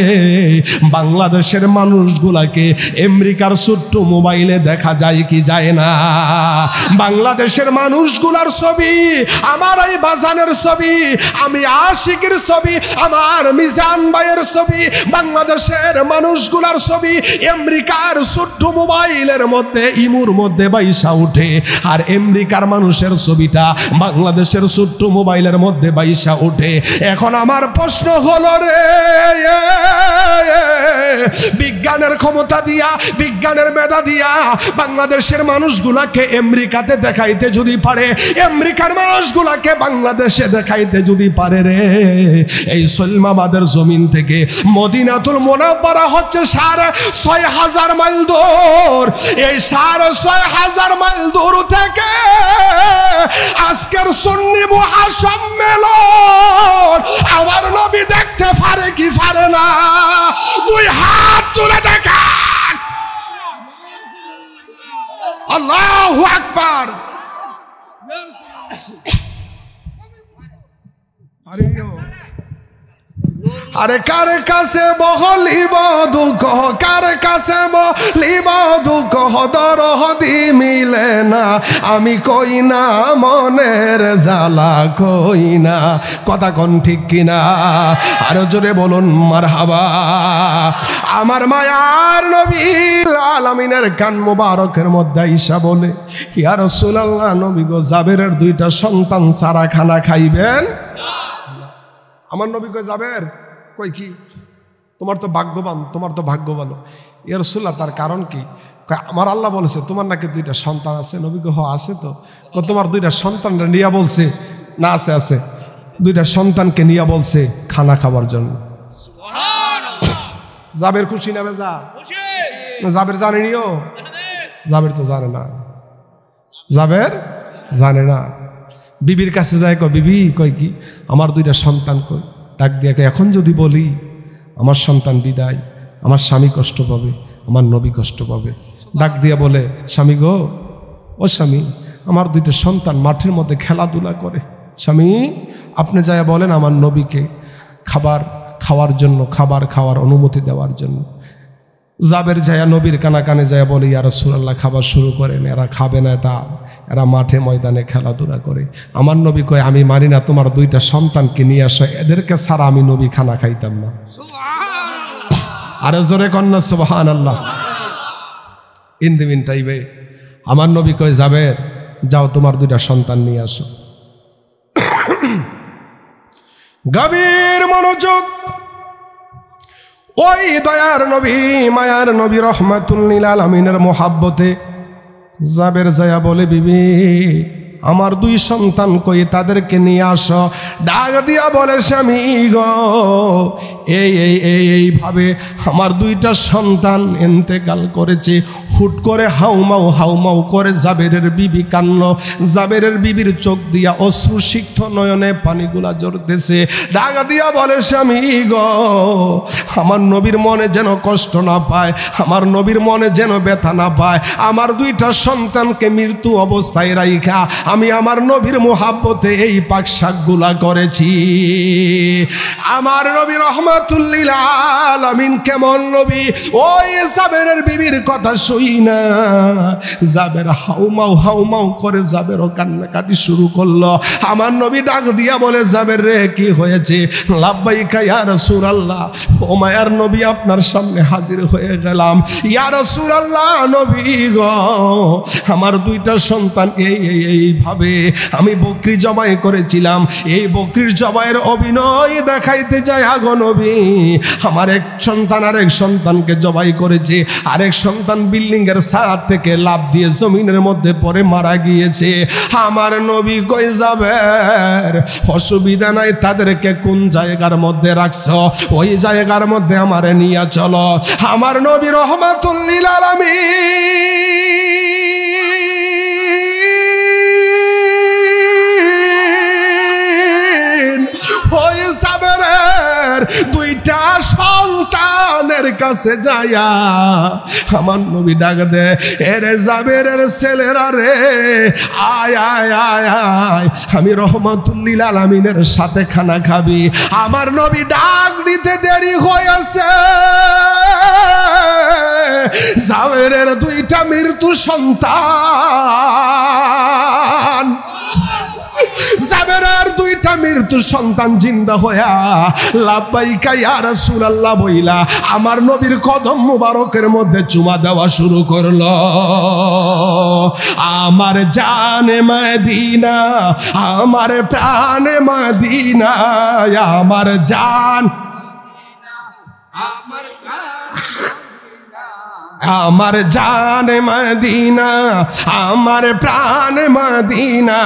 বাংলাদেশের মানুষগুলাকে আমেরিকার ছোট্ট মোবাইলে দেখা যায় কি যায় না? বাংলাদেশের মানুষগুলার ছবি, আমার এই বাজানের ছবি, আমি আশিকের ছবি, আমার মিজান ভাইয়ের ছবি, বাংলাদেশের মানুষগুলার ছবি আমেরিকার ছোট্ট মোবাইলের মধ্যে ইমুর মধ্যে বাইসা উঠে, আর আমেরিকার মানুষের ছবিটা বাংলাদেশের ছোট্ট মোবাইলের মধ্যে বাইসা উঠে। এখন আমার প্রশ্ন হলো রে, বিজ্ঞানের ক্ষমতা দিয়া, বিজ্ঞানের মেধা দিয়া বাংলাদেশের মানুষগুলাকে আমেরিকাতে দেখাইতে যদি পারে, আমেরিকার মানুষগুলাকে বাংলাদেশে দেখাইতে যদি পারে রে, এই সলমাবাদের জমিন থেকে মদিনাতুল মুনাওয়ারা হচ্ছে ৬,৫০০ মাইল দূর। এই ৬,৫০০ মাইল দূর থেকে আজকের সুন্নি মহাসম্মেলন আমার নবী দেখতে পারে কি পারে না? দুই হাত তুলে দেখান, আল্লাহু আকবার। আরে কার কাছে বহলিব দুঃখ, কার কাছে বলিব দুঃখ, দরদি মিলে না, আমি কই না মনের জ্বালা কই না। কথা কোন ঠিক কিনা? আরো জোরে বলুন মারহাবা। আমার মায়ার নবী আলামিনের কান মুবারকের মধ্যে আইসা বলে, ইয়া রাসূলুল্লাহ, নবী গো, জাবেরের 2টা সন্তান সারা খানা খাইবেন? আমার নবী কই, জাবের কই কি? তোমার তো ভাগ্যবান, তোমার তো ভাগ্য ভালো। ইয়া রাসূলুল্লাহ, তার কারণ কি? আমার আল্লাহ বলেছে তোমার নাকি 2টা সন্তান আছে। নবী কই, হ্যাঁ আছে তো। তোমার 2টা সন্তানরা নিয়া বলছে না? আছে আছে। 2টা সন্তানকে নিয়া বলছে খানা খাবার জন্য। জাবের খুশি না বেজা? জাবের জানেনিও? জাবের তো জানে না, জাবের জানে না। বিবির কাছে যায়, কয় বিবি, কয় কি? আমার 2টা সন্তান কই? ডাক দিয়ে কয়, এখন যদি বলি আমার সন্তান বিদায়, আমার স্বামী কষ্ট পাবে, আমার নবী কষ্ট পাবে। ডাক দিয়া বলে, স্বামী গো, ও স্বামী, আমার 2টা সন্তান মাঠের মধ্যে খেলাধুলা করে। স্বামী, আপনি যায়া বলেন আমার নবীকে খাবার খাওয়ার জন্য, খাবার খাওয়ার অনুমতি দেওয়ার জন্য। জাবের যায়া নবীর কানা কানে যায় বলে, ইয়া রাসূলুল্লাহ, খাবার শুরু করেন, এরা খাবে না, এরা মাঠে ময়দানে খেলাধুলা করে। আমার নবী কয়, আমি মানি না, তোমার 2টা সন্তানকে নিয়ে আসো, এদেরকে ছাড়া আমি নবী খানা খাইতাম না। আরে জোরে কন্যা সুবহানাল্লাহ। ইন দি মিন টাইমে আমার নবী কয়, জাবের যাও, তোমার 2টা সন্তান নিয়ে আসো। গভীর মনোযোগ। ওই দয়ার নবী, মায়ার নবী রহমাতুল লিল আলামিনের মোহাব্বতে জাবের যায়া বলে, বিবি, আমার 2 সন্তান কই, তাদেরকে নিয়ে আসো। ডাক দিয়া বলে, স্বামী গো, এইভাবে আমার 2টা সন্তান ইন্তেকাল করেছে। হুট করে হাউমাউ করে জাবেরের বিবি কান্না। জাবেরের বিবির চোখ দিয়া অশ্রুসিক্ত নয়নে পানিগুলা ঝরতেছে। ডাক দিয়া বলে, স্বামী গো, আমার নবীর মনে যেন কষ্ট না পায়, আমার নবীর মনে যেন ব্যথা না পায়। আমার 2টা সন্তানকে মৃত্যু অবস্থায় রাইখা আমি আমার নবীর মোহাব্বতে এই পাক শাকগুলা করেছি। আমার নবী রহমাতুল লিল আলামিন কেমন নবী! ওই জাবেরের বিবির কথা শুই না, জাবের হাউমাউ করে জাবেরও কান্নাকাটি শুরু করলো। আমার নবী ডাক দিয়া বলে, জাবের রে, কি হয়েছে? লাব্বাইকা ইয়া রাসূলুল্লাহ, ও মায়ার নবী, আপনার সামনে হাজির হয়ে গেলাম। ইয়া রাসূলুল্লাহ, নবী গো, আমার 2টা সন্তান এইভাবে আমি বকরি জবাই করেছিলাম। এই বকরির জবাইয়ের অভিনয় দেখাইতে যায় আগো নবী। আমার এক সন্তান আরেক সন্তানকে জবাই করেছে, আরেক সন্তান বিল্ডিং এর ছাদ থেকে লাফ দিয়ে জমিনের মধ্যে পড়ে মারা গিয়েছে। আমার নবী কই, জাবের, অসুবিধা নাই, তাদেরকে কোন জায়গার মধ্যে রাখছো, ওই জায়গার মধ্যে আমারে নিয়ে চলো। আমার নবী রহমাতুল লিল আলামিন ওই জাবেরের 2টা সন্তানের নবীর কাছে যায়া আমার নবী ডাক দে, এরে জাবেরের ছেলেরা রে, আয় আয় আয় আয়, আমি রহমাতুল্লিল আলামিনের সাথে খানা খাবি। আমার নবী ডাক দিতে দেরি হয়েছে, জাবেরের দুইটা মৃত্যু সন্তান, জাবেরের দুইটা মৃত্যু সন্তান জিন্দা হইয়া লাব্বাইকা ইয়া রাসূলুল্লাহ বইলা আমার নবীর কদম মুবারকের মধ্যে চুমা দেওয়া শুরু করলো। আমার জানে মদিনা, আমার প্রাণে মদিনা, আমার জান, আমার জান মদিনা, আমার প্রাণ মদিনা,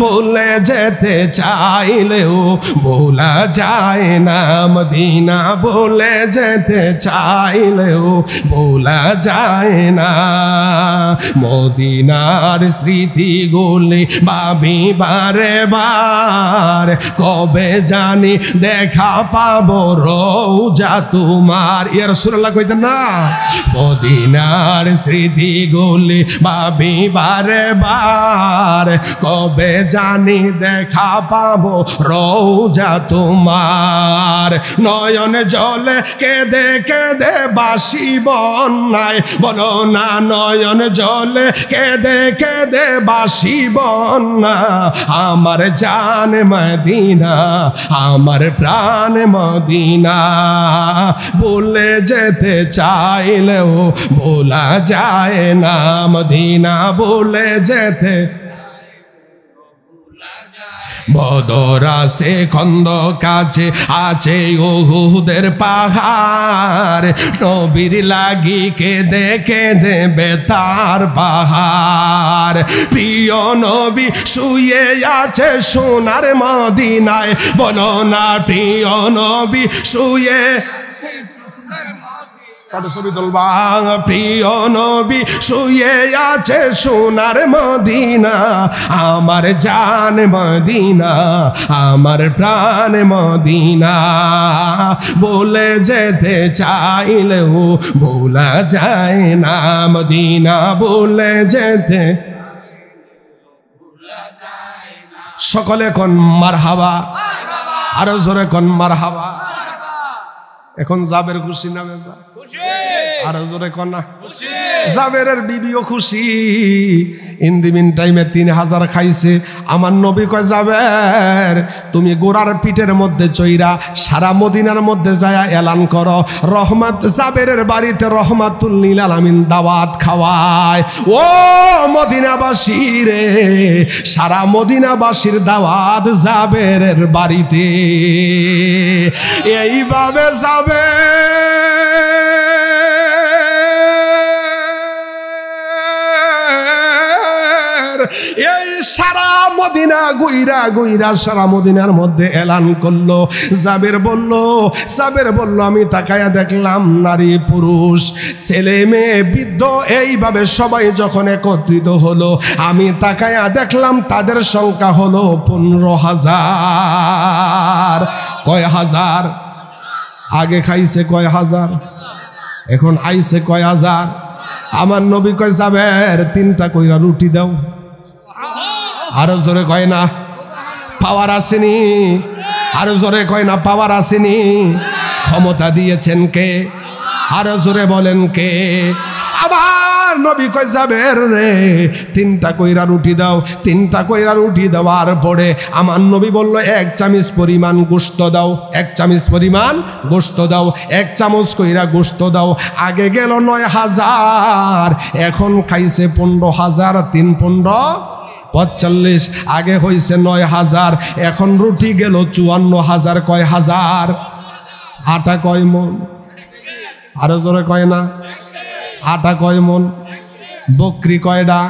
বলে যেতে চাইলেও ভোলা যায় না মদিনা, বলে যেতে চাইলেও ভোলা যায় না। মদিনার স্মৃতিগুলি ভাবি বারে বার, কবে জানি দেখা পাবো রওজা তোমার। ইয়া রাসূলুল্লাহ কইতেন না, মদিনার স্মৃতিগুলি ভাবি বারে বার, কবে জানি দেখা পাবো রওজা তোমার। নয়ন জলে কেঁদে কেঁদে বাসি বন্যায়, বলো না নয়ন জলে কেঁদে কেঁদে বাসি বন্যা, আমার জান মদিনা, আমার প্রাণ মদিনা, বলে যেতে চাইলেও ভোলা যায় না মদিনা, বলে যেতে। বদর আছে খন্দক আছে, আছে উহুদের পাহাড়, নবীর লাগি কেঁদে কেঁদে বেতার পাহাড়। প্রিয় নবী শুয়ে আছে সোনার মদিনায়, বলো না প্রিয় নবী শুয়ে, প্রিয় নবী শুয়ে আছে সোনার মদিনা, আমার জান মদিনা, আমার প্রাণ মদিনা, বলে যেতে চাইলেও ভোলা যায় না মদিনা, বলে যেতে। সকলে কোন মারহাবা, আরো জোরে কোন মারহাবা। এখন জাবের খুশি না বেজা? আরো জোরে কন্যা জাবেরের বিবিও খুশি। ইন দি মিন টাইমে 3000 খাইছে। আমার নবী কয়, জাবের তুমি গোড়ার পিঠের মধ্যে চইরা সারা মদিনার মধ্যে যায় এলান করো, রহমত জাবেরের বাড়িতে রহমাতুল লিল আলামিন দাওয়াত খাওয়ায়। ও মদিনাবাসী রে, সারা মদিনাবাসীর দাওয়াত জাবেরের বাড়িতে। এইভাবে যাবে এই সারা মদিনা গুইরা গুইরা সারা মদিনার মধ্যে এলান করলো। জাবের বলল আমি তাকায়া দেখলাম নারী পুরুষ ছেলে মেয়ে বৃদ্ধ এইভাবে সবাই যখন একত্রিত হলো, আমি তাকায়া দেখলাম তাদের সংখ্যা হলো 15,000। কয় হাজার? আগে খাইছে কয় হাজার, এখন আইছে কয় হাজার। আমার নবী কয়, জাবের 3টা কইরা রুটি দাও। আরো জোরে কয় না পাওয়ার আসেনি? আরো জোরে কয় না পাওয়ার আসেনি? ক্ষমতা দিয়েছেন কে? আরো জোরে বলেন কে? আবার নবী কয়, জাবের রে 3টা কইরা রুটি দাও। 3টা কইরা রুটি দেওয়ার পরে আমার নবী বলল, 1 চামচ পরিমাণ গোশত দাও, 1 চামচ পরিমাণ গোশত দাও, 1 চামচ কইরা গোশত দাও। আগে গেল 9,000, এখন খাইছে 15,000। 3 15 45। আগে হয়েছে 9,000, এখন রুটি গেল 54,000। কয় হাজার? আটা কয় মন? আরো জোরে কয় না? আটা কয় মন? বকরি কয়টা?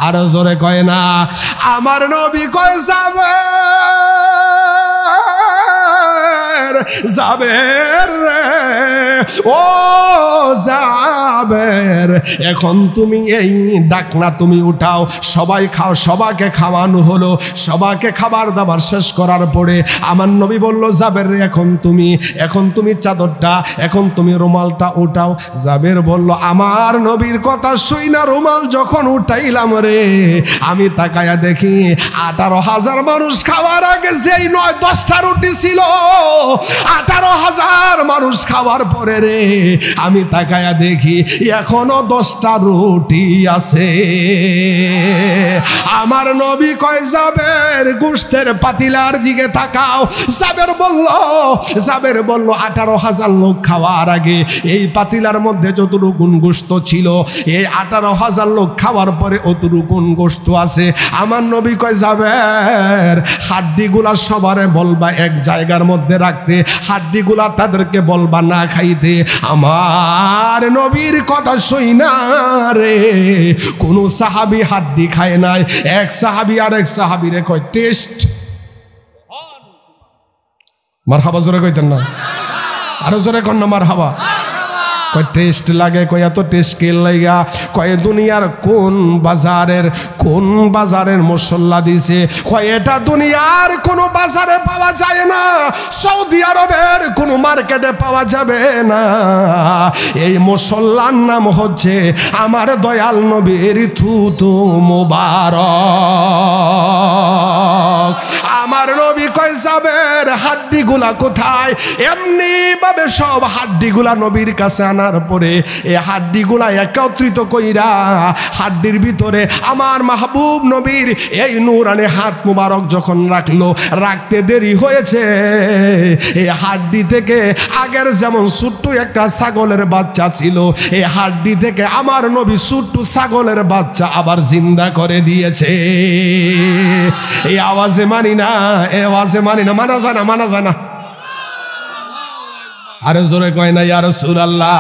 আরো জোরে কয় না? আমার নবী কয়, জাবের জাবের রে, ও জাবের, এখন তুমি এই ডাকনা তুমি উঠাও, সবাই খাও। সবাইকে খাওয়ানো হলো। সবাইকে খাবার দাবার শেষ করার পরে আমার নবী বলল, জাবের রে, এখন তুমি চাদরটা, এখন তুমি রুমালটা উঠাও। জাবের বলল, আমার নবীর কথা শুই না রুমাল যখন উঠাইলাম রে, আমি তাকায়া দেখি 18,000 মানুষ খাওয়ার আগে যেই 9-10টা রুটি ছিল, 18,000 মানুষ খাওয়ার পরে রে আমি তাকায়া দেখি এখনো 10টা রুটি আছে। আমার নবী কয়, জাবের গোশতের পাতিলার দিকে তাকাও। জাবের বলল 18,000 লোক খাওয়ার আগে এই পাতিলার মধ্যে যতটুকু গোশত ছিল, এই 18,000 লোক খাওয়ার পরে অতটুকু গোশত আছে। আমার নবী কয়, জাবের হাড্ডিগুলা সবারে বলবা এক জায়গার মধ্যে রাখতে, হাড্ডিগুলা তাদেরকে বলবা না খাইতে। আমার নবীর কথা শুই না রে কোন সাহাবী হাড্ডি খায় নাই। এক সাহাবী আর এক সাহাবীরে কয়, টেস্ট। মারহাবা জোরে কইতেন না? আরো জোরে কন না মারহাবা। কয় টেস্ট লাগে। কয় এত টেস্ট কে লাগা? কয় দুনিয়ার কোন বাজারের মশলা দিছে। কয় এটা দুনিয়ার কোন বাজারে পাওয়া যায় না, সৌদি আরবের কোন মার্কেটে পাওয়া যাবে না। এই মশলার নাম হচ্ছে আমার দয়াল নবীর থুতু মোবারক। আমার নবী কয়, জাবের হাড্ডিগুলা কোথায়? এমনি ভাবে সব হাড্ডিগুলা নবীর কাছে আনার পরে এই হাড্ডিগুলা একত্রিত কইরা হাড্ডির ভিতরে আমার মাহবুব নবীর এই নূরানি হাত মুবারক যখন রাখতে দেরি হয়েছে, এই হাড্ডি থেকে আগের যেমন ছোট্ট একটা ছাগলের বাচ্চা ছিল, এই হাড্ডি থেকে আমার নবী ছোট্ট ছাগলের বাচ্চা আবার জিন্দা করে দিয়েছে। এই আওয়াজে মানি না, এই আওয়াজে মানি না, মানা যায় না। আরে জোরে কয় না ইয়া রাসূলুল্লাহ।